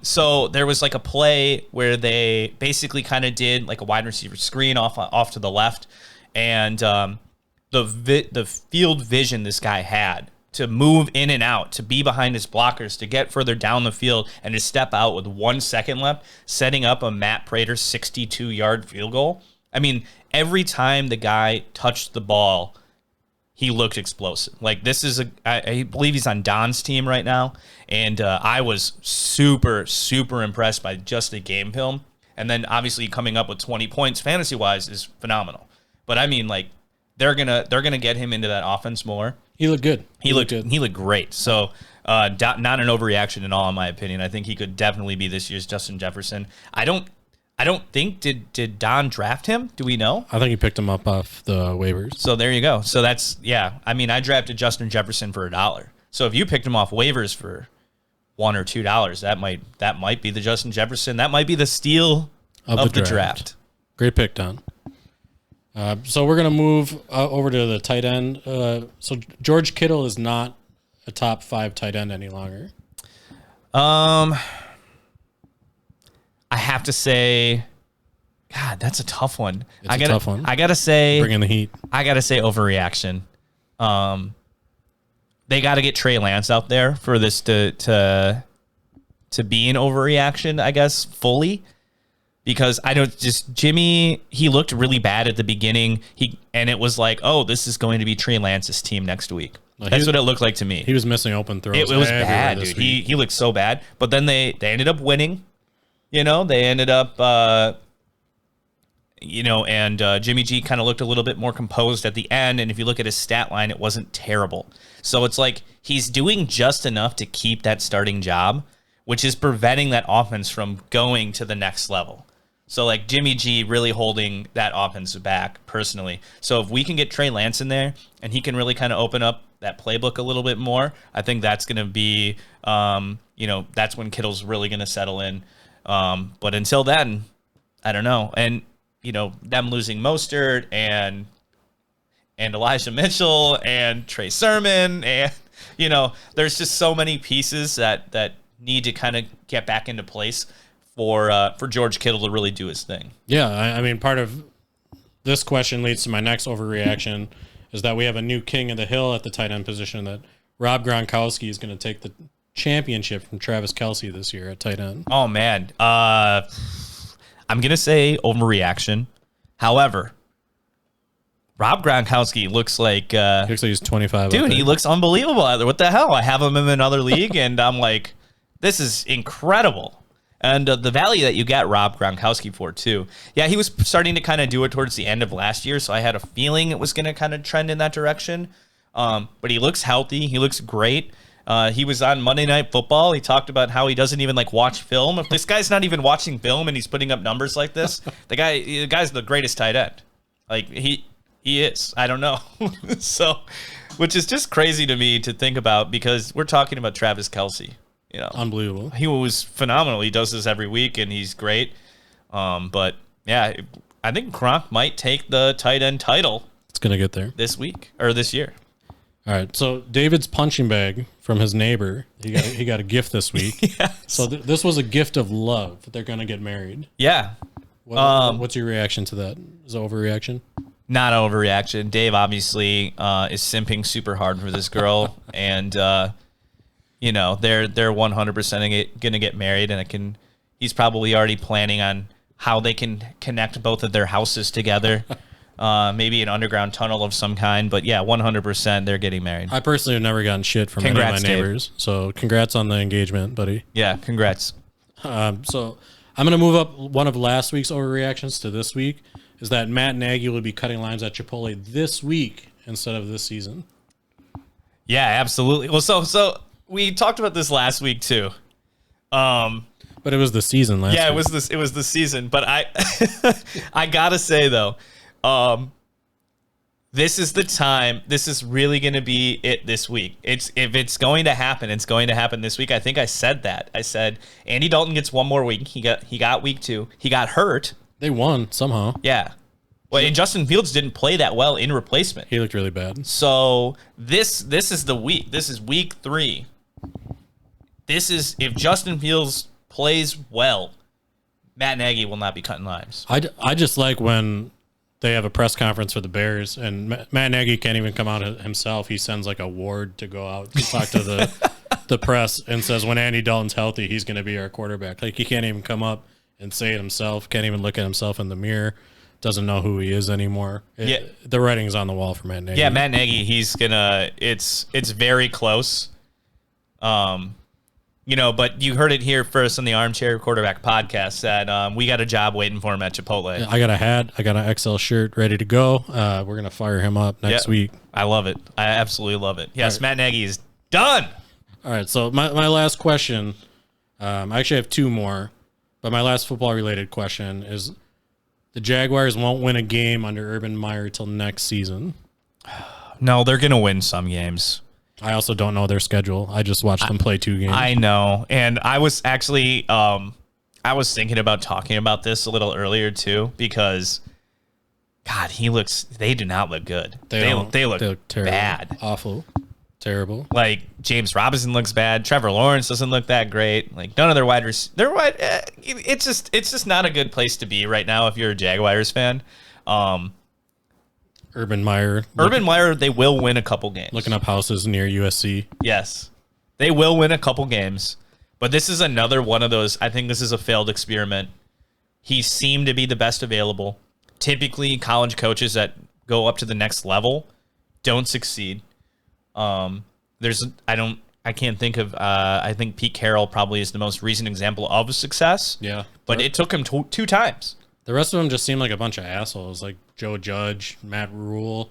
So there was like a play where they basically kind of did like a wide receiver screen off to the left, and the field vision this guy had to move in and out, to be behind his blockers, to get further down the field, and to step out with 1 second left, setting up a Matt Prater 62-yard field goal. I mean, every time the guy touched the ball, he looked explosive. Like, this is I believe he's on Don's team right now, and I was super, super impressed by just the game film. And then, obviously, coming up with 20 points fantasy-wise is phenomenal. But, I mean, like, they're gonna get him into that offense more. He looked good. He looked good. He looked great. So, not an overreaction at all, in my opinion. I think he could definitely be this year's Justin Jefferson. I I don't think did Don draft him? Do we know? I think he picked him up off the waivers. So there you go. So that's I mean, I drafted Justin Jefferson for $1. So if you picked him off waivers for $1 or $2, that might be the Justin Jefferson. That might be the steal of the draft. Great pick, Don. So we're gonna move over to the tight end. So George Kittle is not a top 5 tight end any longer. I have to say, God, that's a tough one. It's a tough one. I gotta say, bring in the heat. I gotta say, overreaction. They got to get Trey Lance out there for this to be an overreaction, I guess, fully. Because I don't just Jimmy, he looked really bad at the beginning. And it was like, oh, this is going to be Trey Lance's team next week. That's what it looked like to me. He was missing open throws. It was bad, dude. He looked so bad. But then they ended up winning. You know, they ended up, and Jimmy G kind of looked a little bit more composed at the end. And if you look at his stat line, it wasn't terrible. So it's like he's doing just enough to keep that starting job, which is preventing that offense from going to the next level. So like Jimmy G really holding that offense back personally. So if we can get Trey Lance in there and he can really kind of open up that playbook a little bit more, I think that's going to be, that's when Kittle's really going to settle in. But until then, I don't know. And, them losing Mostert and Elijah Mitchell and Trey Sermon and, there's just so many pieces that need to kind of get back into place for George Kittle to really do his thing. Yeah, I mean, part of this question leads to my next overreaction is that we have a new king of the hill at the tight end position, that Rob Gronkowski is going to take the championship from Travis Kelce this year at tight end. Oh, man. I'm going to say overreaction. However, Rob Gronkowski looks like he's 25. Dude, he looks unbelievable. What the hell? I have him in another league, and I'm like, this is incredible. And the value that you got Rob Gronkowski for, too. Yeah, he was starting to kind of do it towards the end of last year, so I had a feeling it was going to kind of trend in that direction. But he looks healthy. He looks great. He was on Monday Night Football. He talked about how he doesn't even watch film. If this guy's not even watching film and he's putting up numbers like this, the guy's the greatest tight end. Like he is. I don't know. So, which is just crazy to me to think about, because we're talking about Travis Kelce. Unbelievable. He was phenomenal. He does this every week, and he's great. But yeah, I think Gronk might take the tight end title. It's gonna get there this week or this year. All right. So David's punching bag from his neighbor. He got a gift this week. Yes. So this was a gift of love. They're gonna get married. Yeah. What's your reaction to that? Is it overreaction? Not overreaction. Dave obviously is simping super hard for this girl, and they're 100% gonna get married, and he's probably already planning on how they can connect both of their houses together. Maybe an underground tunnel of some kind, but yeah, 100% they're getting married. I personally have never gotten shit from any of my neighbors, so congrats on the engagement, buddy. Yeah, congrats. So I'm gonna move up one of last week's overreactions to this week. Is that Matt Nagy will be cutting lines at Chipotle this week instead of this season? Yeah, absolutely. Well, so we talked about this last week too. But it was the season last week. Yeah, it was the season. But I gotta say though, this is the time. This is really going to be it this week. If it's going to happen, it's going to happen this week. I think I said that. I said Andy Dalton gets one more week. He got week 2. He got hurt. They won somehow. Yeah. Well, and Justin Fields didn't play that well in replacement. He looked really bad. So this is the week. This is week 3. This is if Justin Fields plays well, Matt Nagy will not be cutting lines. I just like when they have a press conference for the Bears and Matt Nagy can't even come out himself. He sends like a ward to go out to talk to the press and says when Andy Dalton's healthy, he's going to be our quarterback. Like he can't even come up and say it himself. Can't even look at himself in the mirror. Doesn't know who he is anymore. The writing's on the wall for Matt Nagy. Yeah, Matt Nagy, he's gonna. It's very close. But you heard it here first on the Armchair Quarterback podcast that we got a job waiting for him at Chipotle. I got a hat. I got an XL shirt ready to go. We're gonna fire him up next week. I love it. I absolutely love it. Yes, right. Matt Nagy is done. All right. So my last question. I actually have 2 more. But my last football-related question is, the Jaguars won't win a game under Urban Meyer till next season. No, they're going to win some games. I also don't know their schedule. I just watched them play 2 games. I know. And I was actually I was thinking about talking about this a little earlier too, because God, they do not look good. They look terrible. bad. Awful. Terrible. Like James Robinson looks bad. Trevor Lawrence doesn't look that great. Like none of their it's just not a good place to be right now if you're a Jaguars fan. Urban Meyer, they will win a couple games. looking up houses near USC. Yes, they will win a couple games. But this is another one of those. I think this is a failed experiment. He seemed to be the best available. Typically, college coaches that go up to the next level don't succeed. I can't think of. I think Pete Carroll probably is the most recent example of a success. Yeah, but it took him 2 times. The rest of them just seem like a bunch of assholes, like Joe Judge, Matt Rule,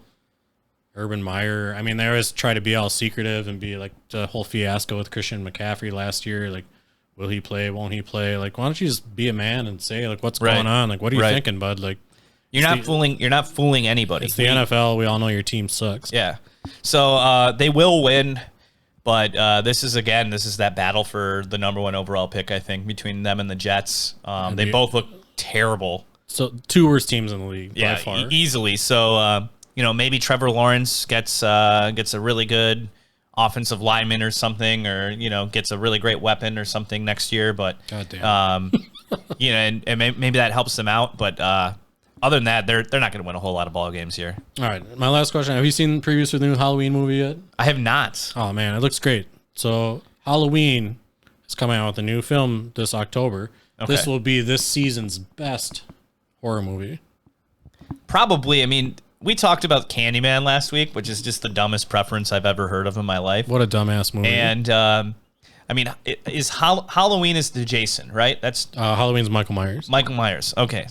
Urban Meyer. I mean, they always try to be all secretive and be like the whole fiasco with Christian McCaffrey last year. Like, will he play? Won't he play? Like, why don't you just be a man and say, like, what's going on? Like, what are you thinking, bud? Like, you're not fooling anybody. It's the NFL. We all know your team sucks. Yeah. So they will win, but this is that battle for the number 1 overall pick, I think, between them and the Jets. They both look terrible. So 2 worst teams in the league by far. Easily. So maybe Trevor Lawrence gets a really good offensive lineman or something, or gets a really great weapon or something next year. But goddamn, and maybe that helps them out. But other than that, they're not going to win a whole lot of ball games here. All right, my last question: have you seen the previews for the new Halloween movie yet? I have not. Oh man, it looks great. So Halloween is coming out with a new film this October. Okay. This will be this season's best horror movie. Probably. I mean, we talked about Candyman last week, which is just the dumbest preference I've ever heard of in my life. What a dumbass movie. And, I mean, Halloween is the Jason, right? That's Halloween's Michael Myers. Michael Myers. Okay.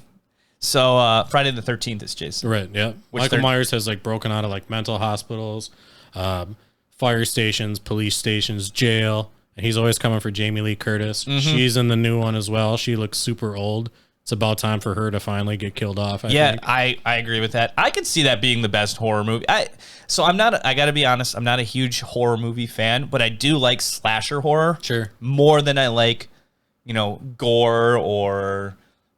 So Friday the 13th is Jason. Right, yeah. Michael Myers has, like, broken out of, like, mental hospitals, fire stations, police stations, jail. And he's always coming for Jamie Lee Curtis. Mm-hmm. She's in the new one as well. She looks super old. It's about time for her to finally get killed off. I think. I agree with that. I could see that being the best horror movie. I got to be honest, I'm not a huge horror movie fan, but I do like slasher horror. Sure. More than I like, gore or,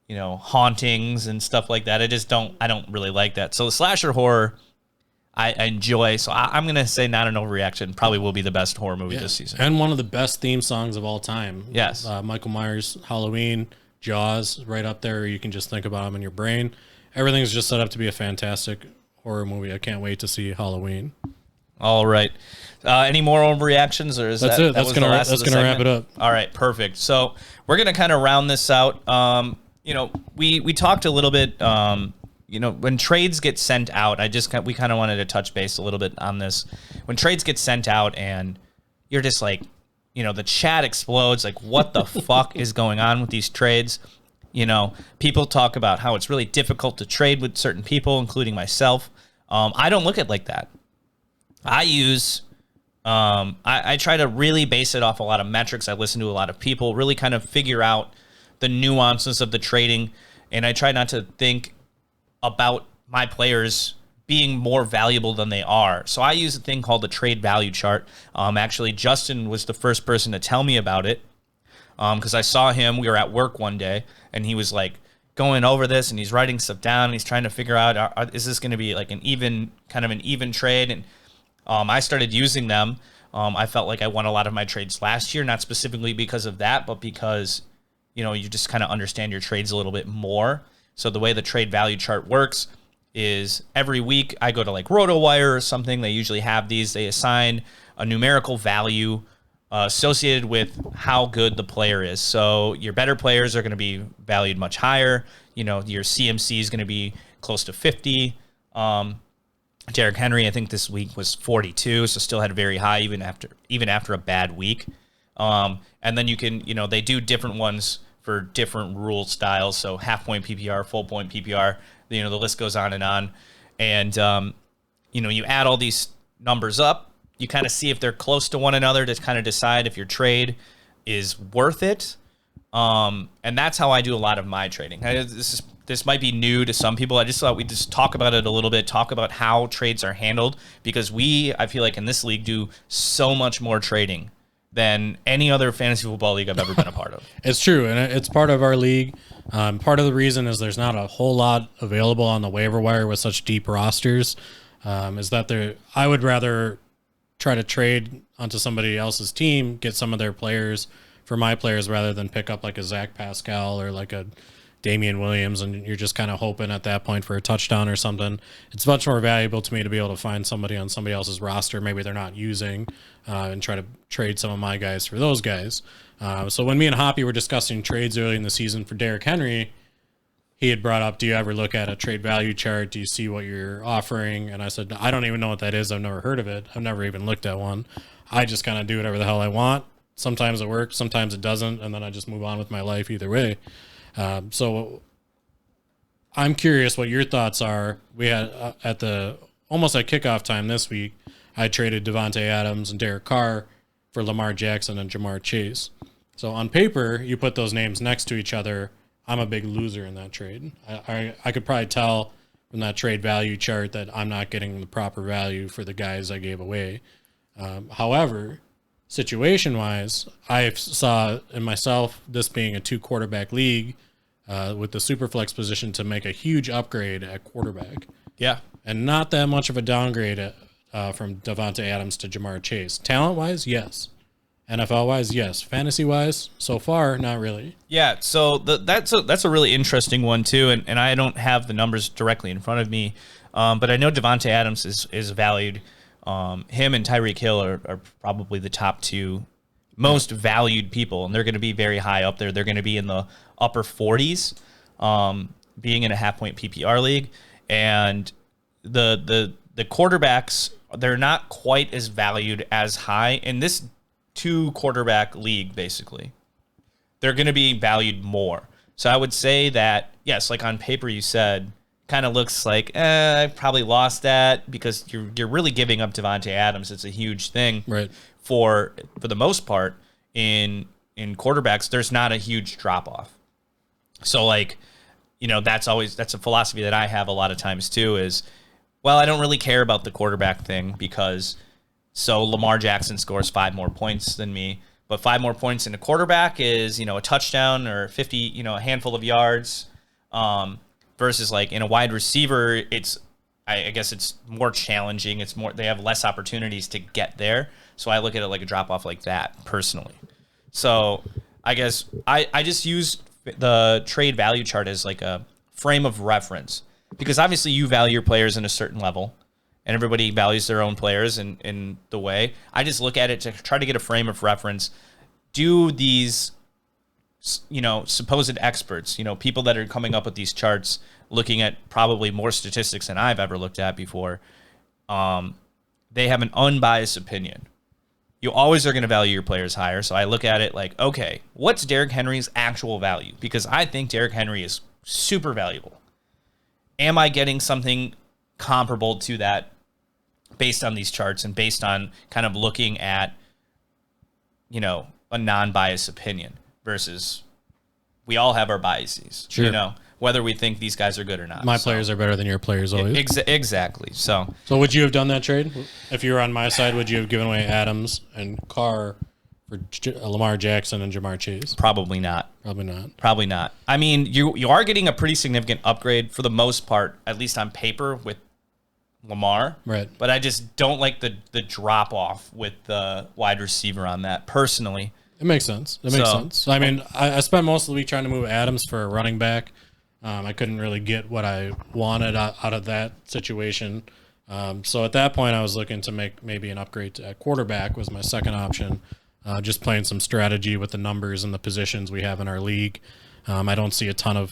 hauntings and stuff like that. I don't really like that. So the slasher horror I enjoy. So I'm going to say, not an overreaction, probably will be the best horror movie this season. And one of the best theme songs of all time. Yes. Michael Myers, Halloween, Jaws, right up there. You can just think about them in your brain. Everything's just set up to be a fantastic horror movie. I can't wait to see Halloween. All right. Any more overreactions, or is that's it? That's gonna wrap it up. All right, perfect. So we're gonna kind of round this out. We talked a little bit. When trades get sent out, we kind of wanted to touch base a little bit on this. When trades get sent out, and you're just like, the chat explodes. Like, what the fuck is going on with these trades? People talk about how it's really difficult to trade with certain people, including myself. I don't look at it like that. I try to really base it off a lot of metrics. I listen to a lot of people, really kind of figure out the nuances of the trading. And I try not to think about my players being more valuable than they are. So I use a thing called the trade value chart. Actually, Justin was the first person to tell me about it, because I saw him. We were at work one day, and he was like going over this, and he's writing stuff down, and he's trying to figure out, is this going to be like an even trade? And I started using them. I felt like I won a lot of my trades last year, not specifically because of that, but because you just kind of understand your trades a little bit more. So the way the trade value chart works is every week I go to like RotoWire or something. They usually have these. They assign a numerical value associated with how good the player is. So your better players are going to be valued much higher. Your CMC is going to be close to 50. Derrick Henry, I think this week was 42, so still had very high even after a bad week. And then you can, they do different ones for different rule styles. So half point PPR, full point PPR, the list goes on. And, you add all these numbers up, you kind of see if they're close to one another to kind of decide if your trade is worth it. And that's how I do a lot of my trading. This might be new to some people. I just thought we'd just talk about it a little bit, talk about how trades are handled, because I feel like in this league, do so much more trading than any other fantasy football league I've ever been a part of. It's true, and it's part of our league. Part of the reason is there's not a whole lot available on the waiver wire with such deep rosters. Is that I would rather try to trade onto somebody else's team, get some of their players for my players, rather than pick up like a Zach Pascal or like a Damian Williams, and you're just kind of hoping at that point for a touchdown or something. It's much more valuable to me to be able to find somebody on somebody else's roster, maybe they're not using, and try to trade some of my guys for those guys. So when me and Hoppy were discussing trades early in the season for Derrick Henry, he had brought up, do you ever look at a trade value chart? Do you see what you're offering? And I said, I don't even know what that is. I've never heard of it. I've never even looked at one. I just kind of do whatever the hell I want. Sometimes it works, sometimes it doesn't, and then I just move on with my life either way. So I'm curious what your thoughts are. We had almost at kickoff time this week, I traded Devontae Adams and Derek Carr for Lamar Jackson and Jamar Chase. So on paper, you put those names next to each other. I'm a big loser in that trade. I could probably tell from that trade value chart that I'm not getting the proper value for the guys I gave away. However, situation-wise, I saw in myself this being a 2-quarterback league with the superflex position to make a huge upgrade at quarterback. Yeah. And not that much of a downgrade from Devontae Adams to Jamar Chase. Talent-wise, yes. NFL-wise, yes. Fantasy-wise, so far, not really. Yeah, so that's a really interesting one, too, and I don't have the numbers directly in front of me, but I know Devontae Adams is valued. Him and Tyreek Hill are probably the top two most valued people, and they're going to be very high up there. They're going to be in the upper 40s, being in a half-point PPR league, and the quarterbacks, they're not quite as valued as high in this 2-quarterback league. Basically, they're going to be valued more. So I would say that, yes, like on paper you said, kind of looks like I probably lost that because you're really giving up Devontae Adams. It's a huge thing, right? For the most part in quarterbacks, there's not a huge drop off. So like, that's a philosophy that I have a lot of times too. Is, well, I don't really care about the quarterback thing because Lamar Jackson scores 5 more points than me, but 5 more points in a quarterback is a touchdown or 50, a handful of yards. Versus like in a wide receiver, I guess it's more challenging. They have less opportunities to get there. So I look at it like a drop off like that personally. So I guess I just use the trade value chart as like a frame of reference, because obviously you value your players in a certain level and everybody values their own players in the way. I just look at it to try to get a frame of reference. Do these supposed experts, people that are coming up with these charts, looking at probably more statistics than I've ever looked at before, they have an unbiased opinion. You always are going to value your players higher. So I look at it like, okay, what's Derrick Henry's actual value? Because I think Derrick Henry is super valuable. Am I getting something comparable to that based on these charts and based on kind of looking at, a non-biased opinion? Versus we all have our biases, sure. Whether we think these guys are good or not. My players are better than your players always. Exactly. So would you have done that trade? If you were on my side, would you have given away Adams and Carr for Lamar Jackson and Jamar Chase? Probably not. Probably not. I mean, you are getting a pretty significant upgrade for the most part, at least on paper, with Lamar. Right. But I just don't like the drop off with the wide receiver on that personally. It makes sense. I mean, I spent most of the week trying to move Adams for a running back. I couldn't really get what I wanted out of that situation. So at that point, I was looking to make maybe an upgrade to quarterback was my second option. Just playing some strategy with the numbers and the positions we have in our league. I don't see a ton of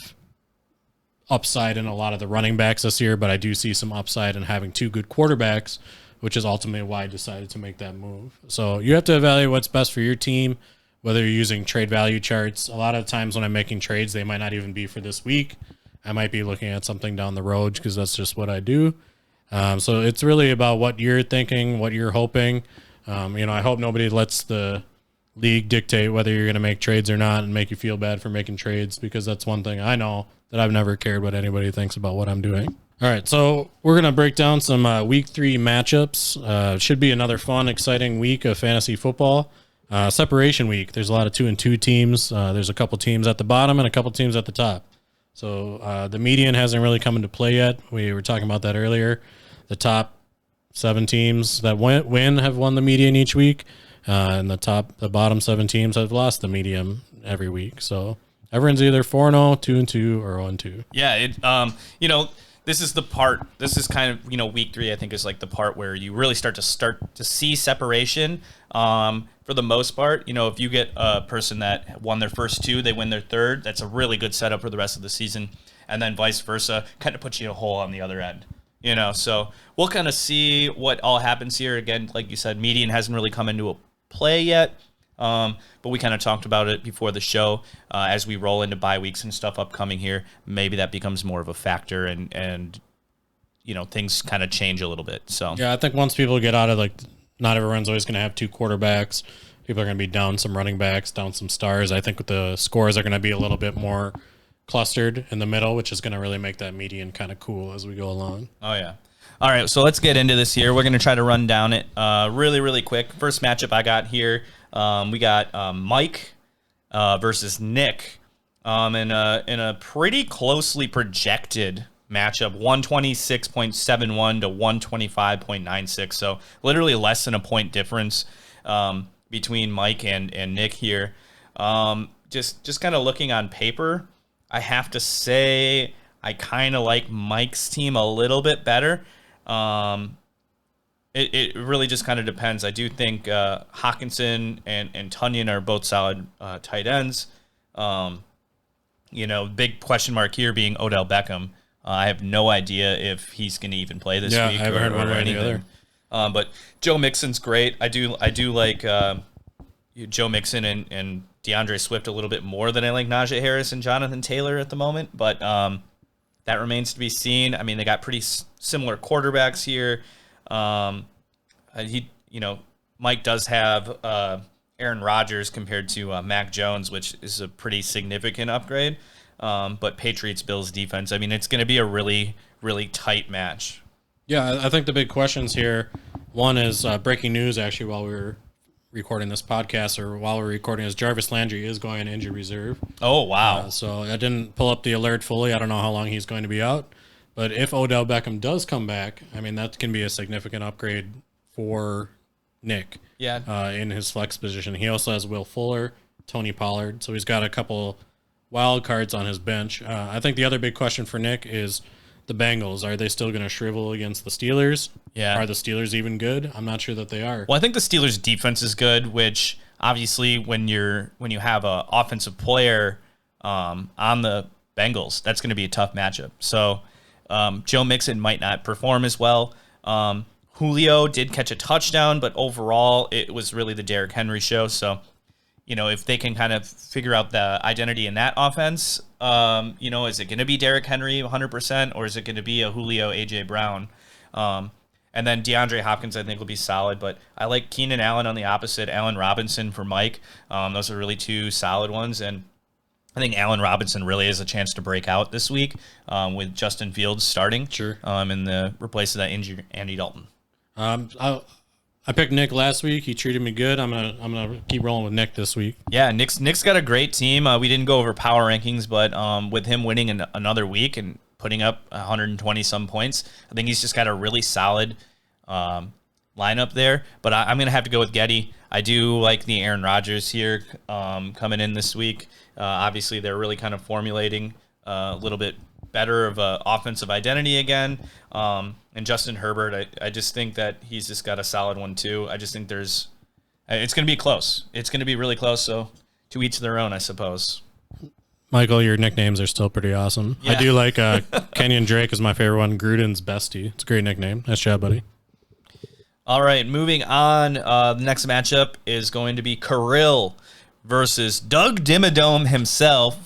upside in a lot of the running backs this year, but I do see some upside in having 2 good quarterbacks, which is ultimately why I decided to make that move. So you have to evaluate what's best for your team, whether you're using trade value charts. A lot of times when I'm making trades, they might not even be for this week. I might be looking at something down the road because that's just what I do. So it's really about what you're thinking, what you're hoping. I hope nobody lets the league dictate whether you're going to make trades or not and make you feel bad for making trades, because that's one thing I know that I've never cared what anybody thinks about what I'm doing. All right, so we're going to break down some week 3 matchups. Should be another fun, exciting week of fantasy football. Separation week. There's a lot of 2-2 teams. There's a couple teams at the bottom and a couple teams at the top. So the median hasn't really come into play yet. We were talking about that earlier. The top 7 teams that win have won the median each week, and the bottom 7 teams have lost the median every week. So everyone's either 4-0, 2-2, or 1-2. Yeah, this is the part. This is kind of week 3. I think is like the part where you really start to see separation. For the most part, if you get a person that won their first 2, they win their third. That's a really good setup for the rest of the season, and then vice versa, kind of puts you in a hole on the other end. So we'll kind of see what all happens here. Again, like you said, median hasn't really come into a play yet, but we kind of talked about it before the show. As we roll into bye weeks and stuff upcoming here, maybe that becomes more of a factor, and things kind of change a little bit. So yeah, I think once people get out of not everyone's always going to have 2 quarterbacks. People are going to be down some running backs, down some stars. I think the scores are going to be a little bit more clustered in the middle, which is going to really make that median kind of cool as we go along. Oh, yeah. All right, so let's get into this here. We're going to try to run down it really, really quick. First matchup I got here, we got Mike versus Nick in a pretty closely projected matchup, 126.71 to 125.96. So literally less than a point difference between Mike and Nick here. Just kind of looking on paper, I have to say I kind of like Mike's team a little bit better. It really just kind of depends. I do think Hawkinson and Tunyon are both solid tight ends. Big question mark here being Odell Beckham. I have no idea if he's going to even play this week. I haven't heard one way or the other. But Joe Mixon's great. I do like Joe Mixon and DeAndre Swift a little bit more than I like Najee Harris and Jonathan Taylor at the moment. But that remains to be seen. I mean, they got pretty similar quarterbacks here. Mike does have Aaron Rodgers compared to Mac Jones, which is a pretty significant upgrade. But Patriots-Bills defense, I mean, it's going to be a really, really tight match. Yeah, I think the big questions here, one is breaking news, actually, while we were recording this podcast, or while we're recording, is Jarvis Landry is going on injury reserve. Oh, wow. So I didn't pull up the alert fully. I don't know how long he's going to be out. But if Odell Beckham does come back, I mean, that can be a significant upgrade for Nick. Yeah. In his flex position. He also has Will Fuller, Tony Pollard. So he's got a couple wild cards on his bench. I think the other big question for Nick is the Bengals. Are they still going to shrivel against the Steelers? Yeah. Are the Steelers even good? I'm not sure that they are. Well, I think the Steelers' defense is good, which obviously when you have an offensive player on the Bengals, that's going to be a tough matchup. So Joe Mixon might not perform as well. Julio did catch a touchdown, but overall it was really the Derrick Henry show. So if they can kind of figure out the identity in that offense, is it going to be Derrick Henry 100%, or is it going to be a Julio, A.J. Brown? And then DeAndre Hopkins, I think, will be solid. But I like Keenan Allen on the opposite, Allen Robinson for Mike. Those are really 2 solid ones. And I think Allen Robinson really has a chance to break out this week with Justin Fields starting. Sure. In the replace of that injured Andy Dalton. I picked Nick last week. He treated me good. I'm gonna keep rolling with Nick this week. Yeah, Nick's got a great team. We didn't go over power rankings, but with him winning another week and putting up 120 some points, I think he's just got a really solid lineup there. But I'm gonna have to go with Getty. I do like the Aaron Rodgers here coming in this week. Obviously, they're really kind of formulating a little bit better of an offensive identity again. And Justin Herbert, I just think that he's just got a solid one too. I just think it's going to be close. It's going to be really close. So to each their own, I suppose. Michael, your nicknames are still pretty awesome. Yeah. I do like Kenyon Drake is my favorite one. Gruden's bestie. It's a great nickname. Nice job, buddy. All right, moving on. The next matchup is going to be Karil versus Doug Dimidom himself.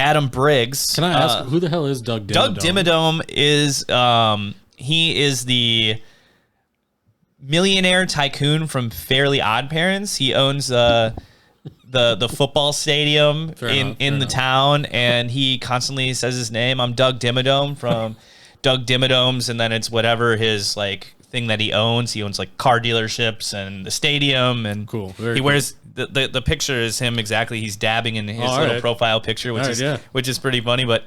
Adam Briggs. Can I ask, who the hell is Doug Dimidom? Doug Dimidom is he is the millionaire tycoon from Fairly Odd Parents. He owns the football stadium in the town, and he constantly says his name. I'm Doug Dimidom from Doug Dimidom's, and then it's whatever his like thing that he owns. He owns like car dealerships and the stadium, and cool. He wears the picture is him exactly. He's dabbing in his little profile picture, which is pretty funny. But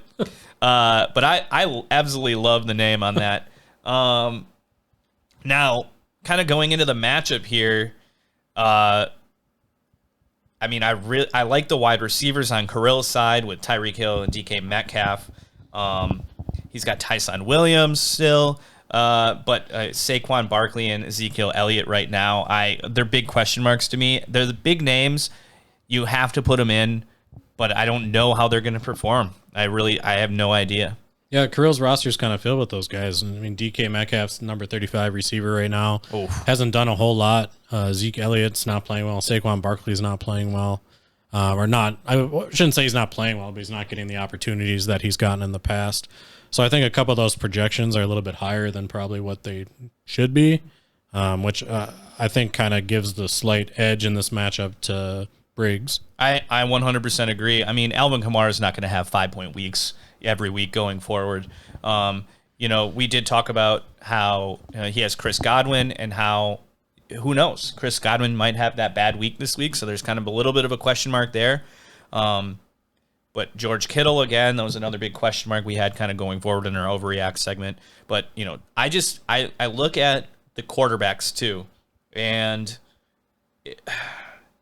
I absolutely love the name on that. Now, kind of going into the matchup here, I mean, I like the wide receivers on Karil's side with Tyreek Hill and DK Metcalf. He's got Tyson Williams still, but Saquon Barkley and Ezekiel Elliott right now, they're big question marks to me. They're the big names. You have to put them in, but I don't know how they're going to perform. I have no idea. Yeah, Karil's roster is kind of filled with those guys. I mean, DK Metcalf's number 35 receiver right now. Oof. Hasn't done a whole lot. Zeke Elliott's not playing well. Saquon Barkley's not playing well. Or not. I shouldn't say he's not playing well, but he's not getting the opportunities that he's gotten in the past. So I think a couple of those projections are a little bit higher than probably what they should be, which I think kind of gives the slight edge in this matchup to Briggs. I 100% agree. I mean, Alvin Kamara is not going to have 5-point weeks every week going forward. We did talk about how he has Chris Godwin and how, who knows, Chris Godwin might have that bad week this week. So there's kind of a little bit of a question mark there. But George Kittle, again, that was another big question mark we had kind of going forward in our overreact segment. But, I look at the quarterbacks too, and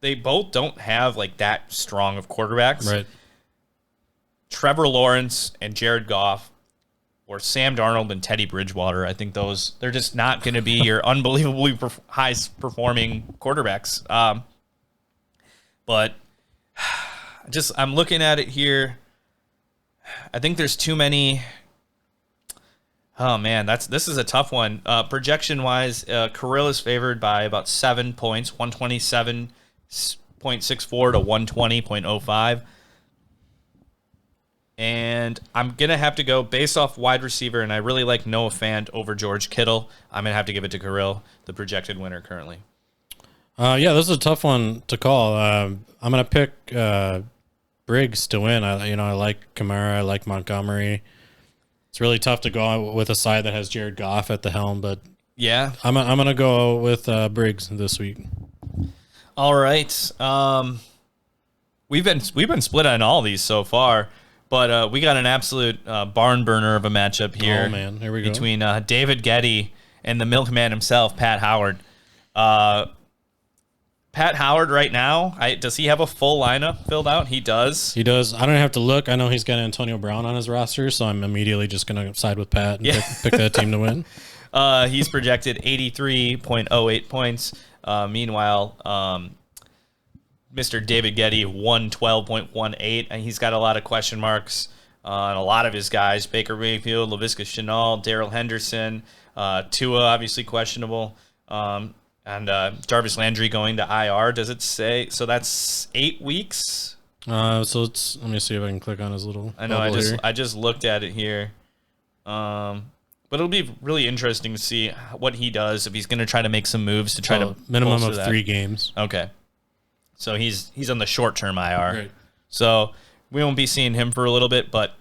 they both don't have like that strong of quarterbacks. Right. Trevor Lawrence and Jared Goff, or Sam Darnold and Teddy Bridgewater. I think they're just not going to be your unbelievably highest performing quarterbacks. But I'm looking at it here. I think there's too many. Oh man, this is a tough one. Projection wise, Karil is favored by about 7 points, 127.64 to 120.05. And I'm going to have to go based off wide receiver, and I really like Noah Fant over George Kittle. I'm going to have to give it to Karil, the projected winner currently. This is a tough one to call. I'm going to pick Briggs to win. I like Kamara. I like Montgomery. It's really tough to go with a side that has Jared Goff at the helm, but yeah, I'm going to go with Briggs this week. All right. We've been split on all these so far. But we got an absolute barn burner of a matchup here. Oh, man. Here we go. Between David Getty and the milkman himself, Pat Howard. Pat Howard right now, does he have a full lineup filled out? He does. He does. I don't have to look. I know he's got Antonio Brown on his roster, so I'm immediately just going to side with Pat and pick that team to win. He's projected 83.08 points. Meanwhile, Mr. David Getty, 112.18, and he's got a lot of question marks on a lot of his guys. Baker Mayfield, Laviska Shenault, Darrell Henderson, Tua, obviously questionable, and Jarvis Landry going to IR. Does it say? So that's 8 weeks? Let me see if I can click on his little. I know, I just looked at it here. But it'll be really interesting to see what he does, if he's going to try to make some moves to try to minimum of 3 games. Okay. So he's on the short-term IR. Right. So we won't be seeing him for a little bit, but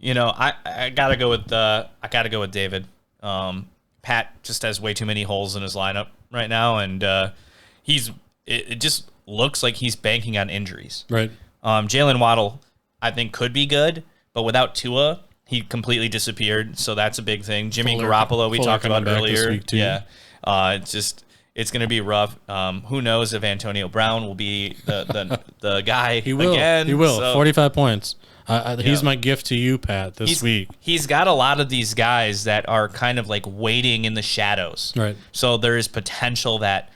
I gotta go with David. Pat just has way too many holes in his lineup right now, and it just looks like he's banking on injuries. Right. Jalen Waddle, I think, could be good, but without Tua, he completely disappeared. So that's a big thing. Jimmy Garoppolo, we talked about earlier. Yeah. It's going to be rough. Who knows if Antonio Brown will be the guy He will. Again. He will. So, 45 points. He's my gift to you, Pat, this week. He's got a lot of these guys that are kind of like waiting in the shadows. Right. So there is potential that,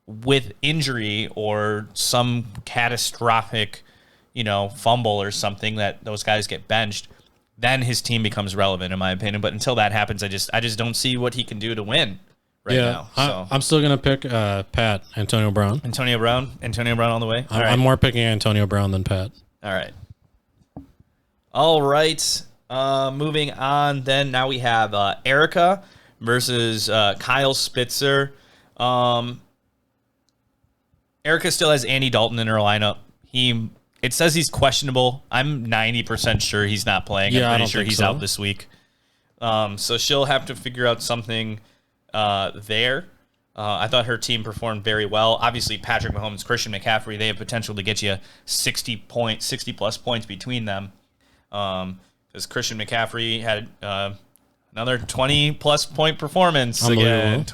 with injury or some catastrophic, fumble or something, that those guys get benched, then his team becomes relevant, in my opinion. But until that happens, I just don't see what he can do to win. Now. So. I'm still going to pick Pat, Antonio Brown. Antonio Brown all the way? I'm more picking Antonio Brown than Pat. All right. Moving on then. Now we have Erica versus Kyle Spitzer. Erica still has Andy Dalton in her lineup. It says he's questionable. I'm 90% sure he's not playing. Yeah, I'm I pretty don't sure think he's so. out this week. So she'll have to figure out something there. I thought her team performed very well. Obviously, Patrick Mahomes, Christian McCaffrey, they have potential to get you 60 plus points between them. Because Christian McCaffrey had another 20 plus point performance again.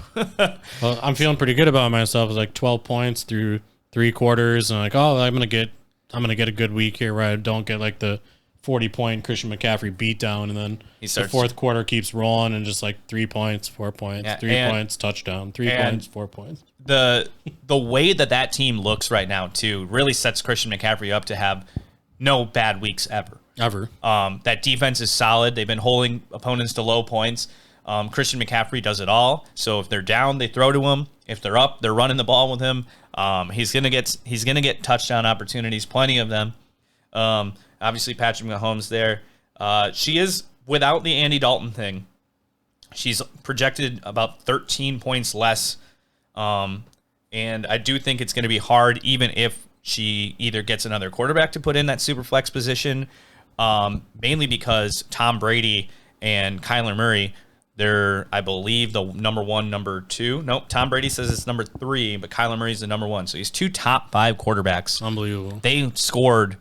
Well, I'm feeling pretty good about myself. It's like 12 points through 3 quarters, and I'm like, oh, I'm gonna get a good week here where I don't get like the 40-point Christian McCaffrey beatdown, and then the fourth quarter keeps rolling and just like 3 points, 4 points, 3 points, touchdown, 3 points, 4 points. The way that team looks right now too really sets Christian McCaffrey up to have no bad weeks ever. That defense is solid. They've been holding opponents to low points. Christian McCaffrey does it all. So if they're down, they throw to him. If they're up, they're running the ball with him. He's gonna get touchdown opportunities, plenty of them. Obviously, Patrick Mahomes there. She is without the Andy Dalton thing. She's projected about 13 points less, and I do think it's going to be hard, even if she either gets another quarterback to put in that super flex position. Mainly because Tom Brady and Kyler Murray, they're, I believe, the number 1, number 2. Nope, Tom Brady says it's number 3, but Kyler Murray's the number 1. So he's 2 top 5 quarterbacks. Unbelievable. They scored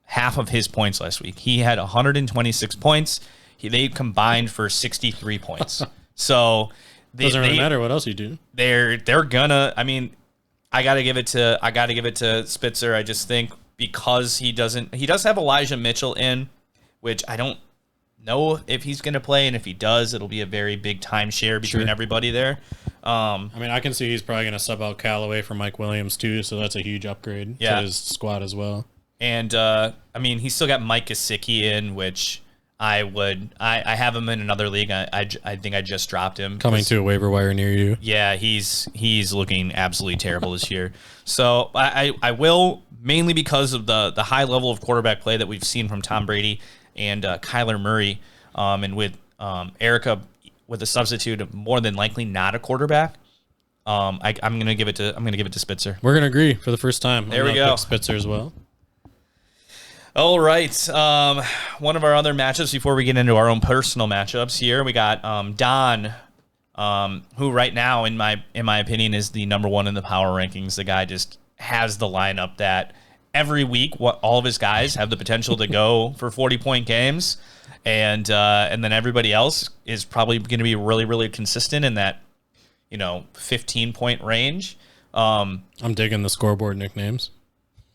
half of his points last week. He had 126 points. They combined for 63 points. So doesn't really matter what else you do. They're gonna. I mean, I gotta give it to Spitzer. I just think, because he does have Elijah Mitchell in, which I don't know if he's going to play, and if he does, it'll be a very big timeshare between everybody there. I mean, I can see he's probably going to sub out Callaway for Mike Williams too, so that's a huge upgrade to his squad as well. And I mean, he's still got Mike Gesicki in, which I have him in another league. I think I just dropped him. Coming to a waiver wire near you. Yeah, he's looking absolutely terrible this year. So I will, mainly because of the high level of quarterback play that we've seen from Tom Brady and Kyler Murray, and with Erica with a substitute of more than likely not a quarterback. I'm gonna give it to Spitzer. We're gonna agree for the first time. There we go. Pick Spitzer as well. All right. One of our other matchups before we get into our own personal matchups here, we got Don, who right now, in my opinion, is the number 1 in the power rankings. The guy just has the lineup that every week all of his guys have the potential to go for 40-point games, and then everybody else is probably going to be really, really consistent in that 15-point range. I'm digging the scoreboard nicknames.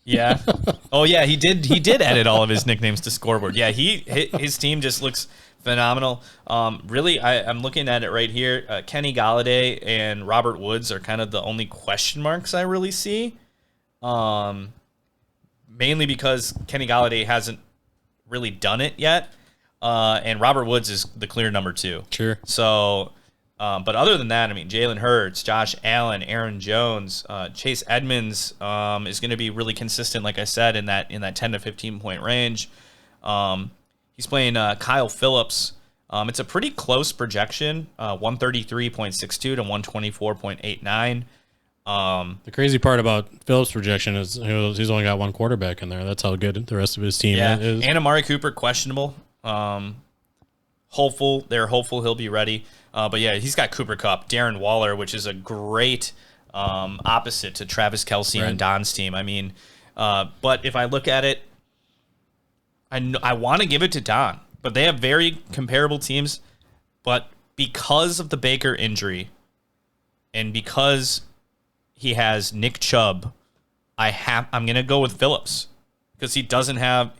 Yeah. Oh yeah, he did edit all of his nicknames to scoreboard. Yeah, his team just looks phenomenal. Really, I'm looking at it right here. Kenny Golladay and Robert Woods are kind of the only question marks I really see. Mainly because Kenny Golladay hasn't really done it yet, and Robert Woods is the clear number 2. Sure. So, but other than that, I mean, Jalen Hurts, Josh Allen, Aaron Jones, Chase Edmonds is going to be really consistent, like I said, in that 10 to 15 point range. He's playing Kyle Phillips. It's a pretty close projection, 133.62 to 124.89. The crazy part about Phillips' projection is he's only got one quarterback in there. That's how good the rest of his team is. And Amari Cooper, questionable. They're hopeful he'll be ready. But yeah, he's got Cooper Kupp, Darren Waller, which is a great opposite to Travis Kelce and Don's team. I mean, but if I look at it, I want to give it to Don, but they have very comparable teams. But because of the Baker injury, and because he has Nick Chubb, I'm gonna go with Phillips because he doesn't have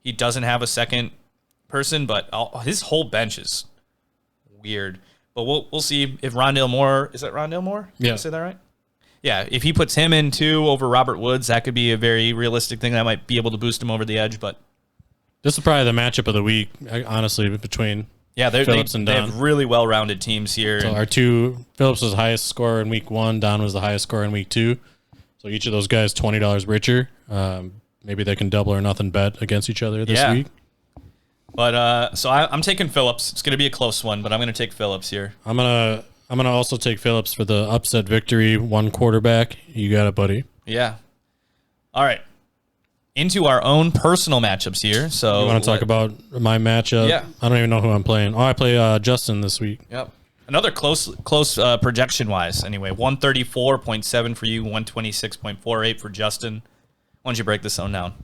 a second person, but his whole bench is weird. But we'll see if Rondale Moore, is that Rondale Moore? Yeah. Did I say that right? Yeah, if he puts him in too over Robert Woods, that could be a very realistic thing that might be able to boost him over the edge. But this is probably the matchup of the week, honestly, between Phillips and Don. They have really well-rounded teams here. So Phillips was the highest scorer in week 1. Don was the highest scorer in week 2. So each of those guys $20 richer. Maybe they can double or nothing bet against each other this week. But so I'm taking Phillips. It's going to be a close one, but I'm going to take Phillips here. I'm gonna also take Phillips for the upset victory. One quarterback. You got it, buddy. Yeah. All right. Into our own personal matchups here. So You want to talk about my matchup? Yeah. I don't even know who I'm playing. Oh, I play Justin this week. Yep. Another close projection wise. Anyway, 134.7 for you, 126.48 for Justin. Why don't you break this one down?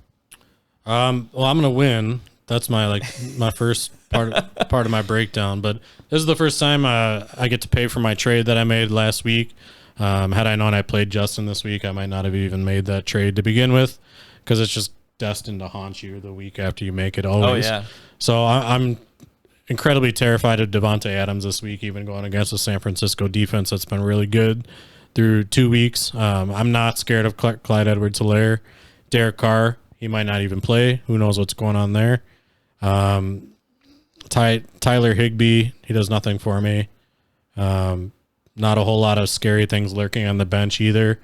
Well, I'm gonna win. That's my my first part of my breakdown. But this is the first time I get to pay for my trade that I made last week. Had I known I played Justin this week, I might not have even made that trade to begin with, because it's just destined to haunt you the week after you make it always. Oh, yeah. So I'm incredibly terrified of Devontae Adams this week, even going against the San Francisco defense that's been really good through 2 weeks. I'm not scared of Clyde Edwards-Helaire. Derek Carr, he might not even play. Who knows what's going on there. Tyler Higbee, he does nothing for me. Not a whole lot of scary things lurking on the bench either.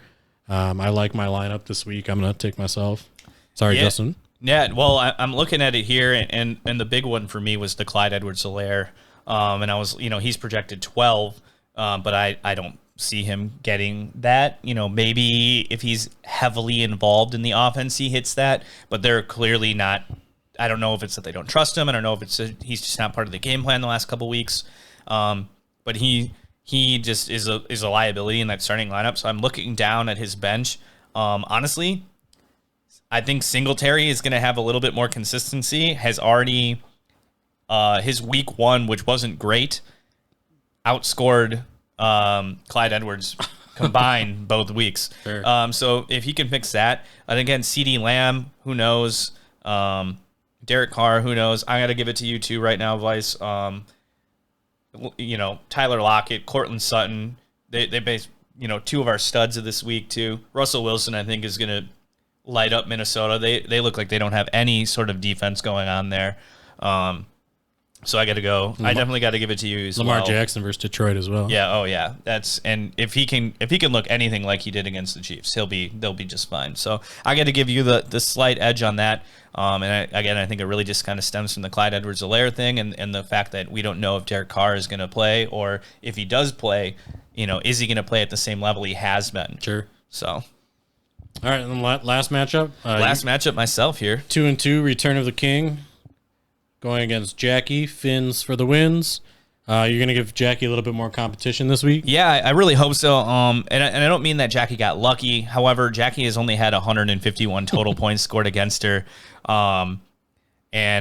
I like my lineup this week. I'm going to take myself. Sorry, Justin. Yeah, well, I'm looking at it here, and the big one for me was the Clyde Edwards-Helaire. And I was, he's projected 12, but I don't see him getting that. Maybe if he's heavily involved in the offense, he hits that, but they're clearly not. I don't know if it's that they don't trust him. I don't know if it's he's just not part of the game plan the last couple weeks. But he just is a liability in that starting lineup. So I'm looking down at his bench. Honestly, I think Singletary is going to have a little bit more consistency. Has already his week 1, which wasn't great, outscored Clyde Edwards combined both weeks. Sure. So if he can fix that, and again, CeeDee Lamb, who knows? Derek Carr, who knows? I got to give it to you too right now, Vice. Tyler Lockett, Cortland Sutton, they base, 2 of our studs of this week too. Russell Wilson, I think, is going to light up Minnesota. They look like they don't have any sort of defense going on there. So I got to go. I definitely got to give it to you as Lamar well. Jackson versus Detroit as well. Yeah. Oh yeah. And if he can look anything like he did against the Chiefs, they'll be just fine. So I got to give you the slight edge on that. And I think it really just kind of stems from the Clyde Edwards-Helaire thing and the fact that we don't know if Derek Carr is going to play, or if he does play, is he going to play at the same level he has been? Sure. So. All right, and the last matchup. Matchup myself here. 2-2, Return of the King, going against Jackie. Fins for the wins. You're going to give Jackie a little bit more competition this week? Yeah, I really hope so. And I don't mean that Jackie got lucky. However, Jackie has only had 151 total points scored against her. And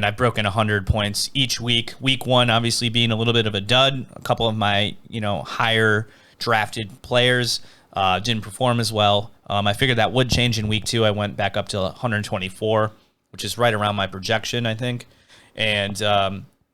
I've broken 100 points each week. Week 1, obviously, being a little bit of a dud. A couple of my, higher drafted players didn't perform as well. I figured that would change in week 2. I went back up to 124, which is right around my projection, I think. And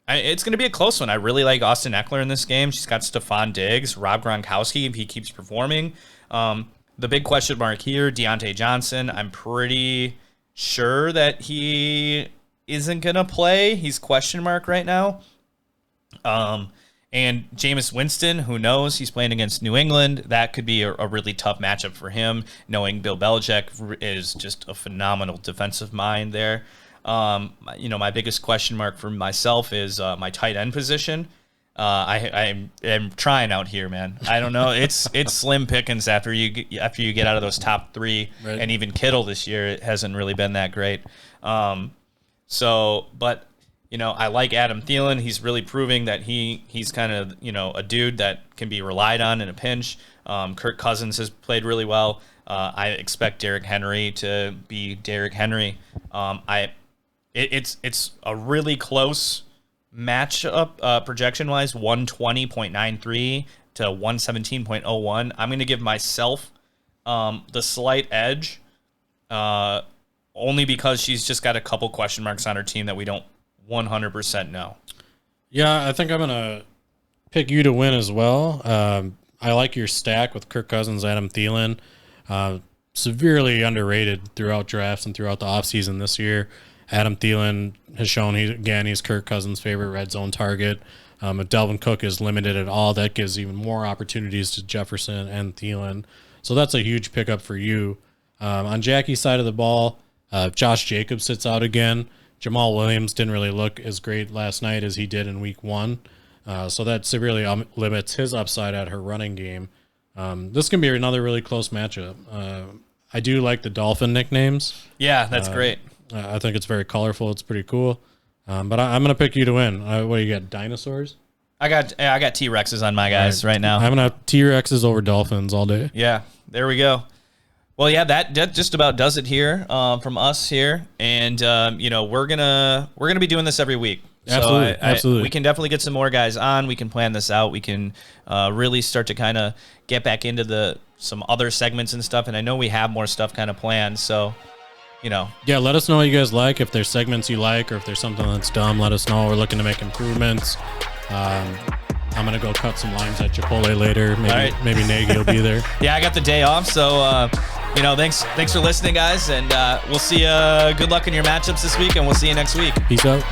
it's going to be a close one. I really like Austin Eckler in this game. She's got Stephon Diggs, Rob Gronkowski, if he keeps performing. The big question mark here, Deontay Johnson. I'm pretty sure that he isn't going to play. He's question mark right now. And Jameis Winston, who knows? He's playing against New England. That could be a really tough matchup for him, knowing Bill Belichick is just a phenomenal defensive mind there. My biggest question mark for myself is my tight end position. I am trying out here, man. I don't know. It's slim pickings after you get out of those top 3, right. And even Kittle this year, it hasn't really been that great. I like Adam Thielen. He's really proving that he's kind of a dude that can be relied on in a pinch. Kirk Cousins has played really well. I expect Derrick Henry to be Derrick Henry. It's a really close matchup projection-wise, 120.93 to 117.01. I'm going to give myself the slight edge only because she's just got a couple question marks on her team that we don't 100% know. Yeah, I think I'm going to pick you to win as well. I like your stack with Kirk Cousins, Adam Thielen. Severely underrated throughout drafts and throughout the offseason this year. Adam Thielen has shown he's Kirk Cousins' favorite red zone target. If Dalvin Cook is limited at all, that gives even more opportunities to Jefferson and Thielen. So that's a huge pickup for you. On Jackie's side of the ball, Josh Jacobs sits out again. Jamal Williams didn't really look as great last night as he did in week 1. So that severely limits his upside at her running game. This can be another really close matchup. I do like the Dolphin nicknames. Yeah, that's great. I think it's very colorful. It's pretty cool. But I'm going to pick you to win. What do you got, dinosaurs? I got T-Rexes on my guys right now. I'm going to have T-Rexes over Dolphins all day. Yeah, there we go. Well, yeah, that just about does it here from us here. And, we're gonna be doing this every week. Absolutely, So absolutely. We can definitely get some more guys on. We can plan this out. We can really start to kind of get back into some other segments and stuff. And I know we have more stuff kind of planned. So, Yeah, let us know what you guys like. If there's segments you like or if there's something that's dumb, let us know. We're looking to make improvements. I'm going to go cut some limes at Chipotle later. Maybe Nagy will be there. Yeah, I got the day off. So, thanks for listening, guys. And we'll see you. Good luck in your matchups this week, and we'll see you next week. Peace out.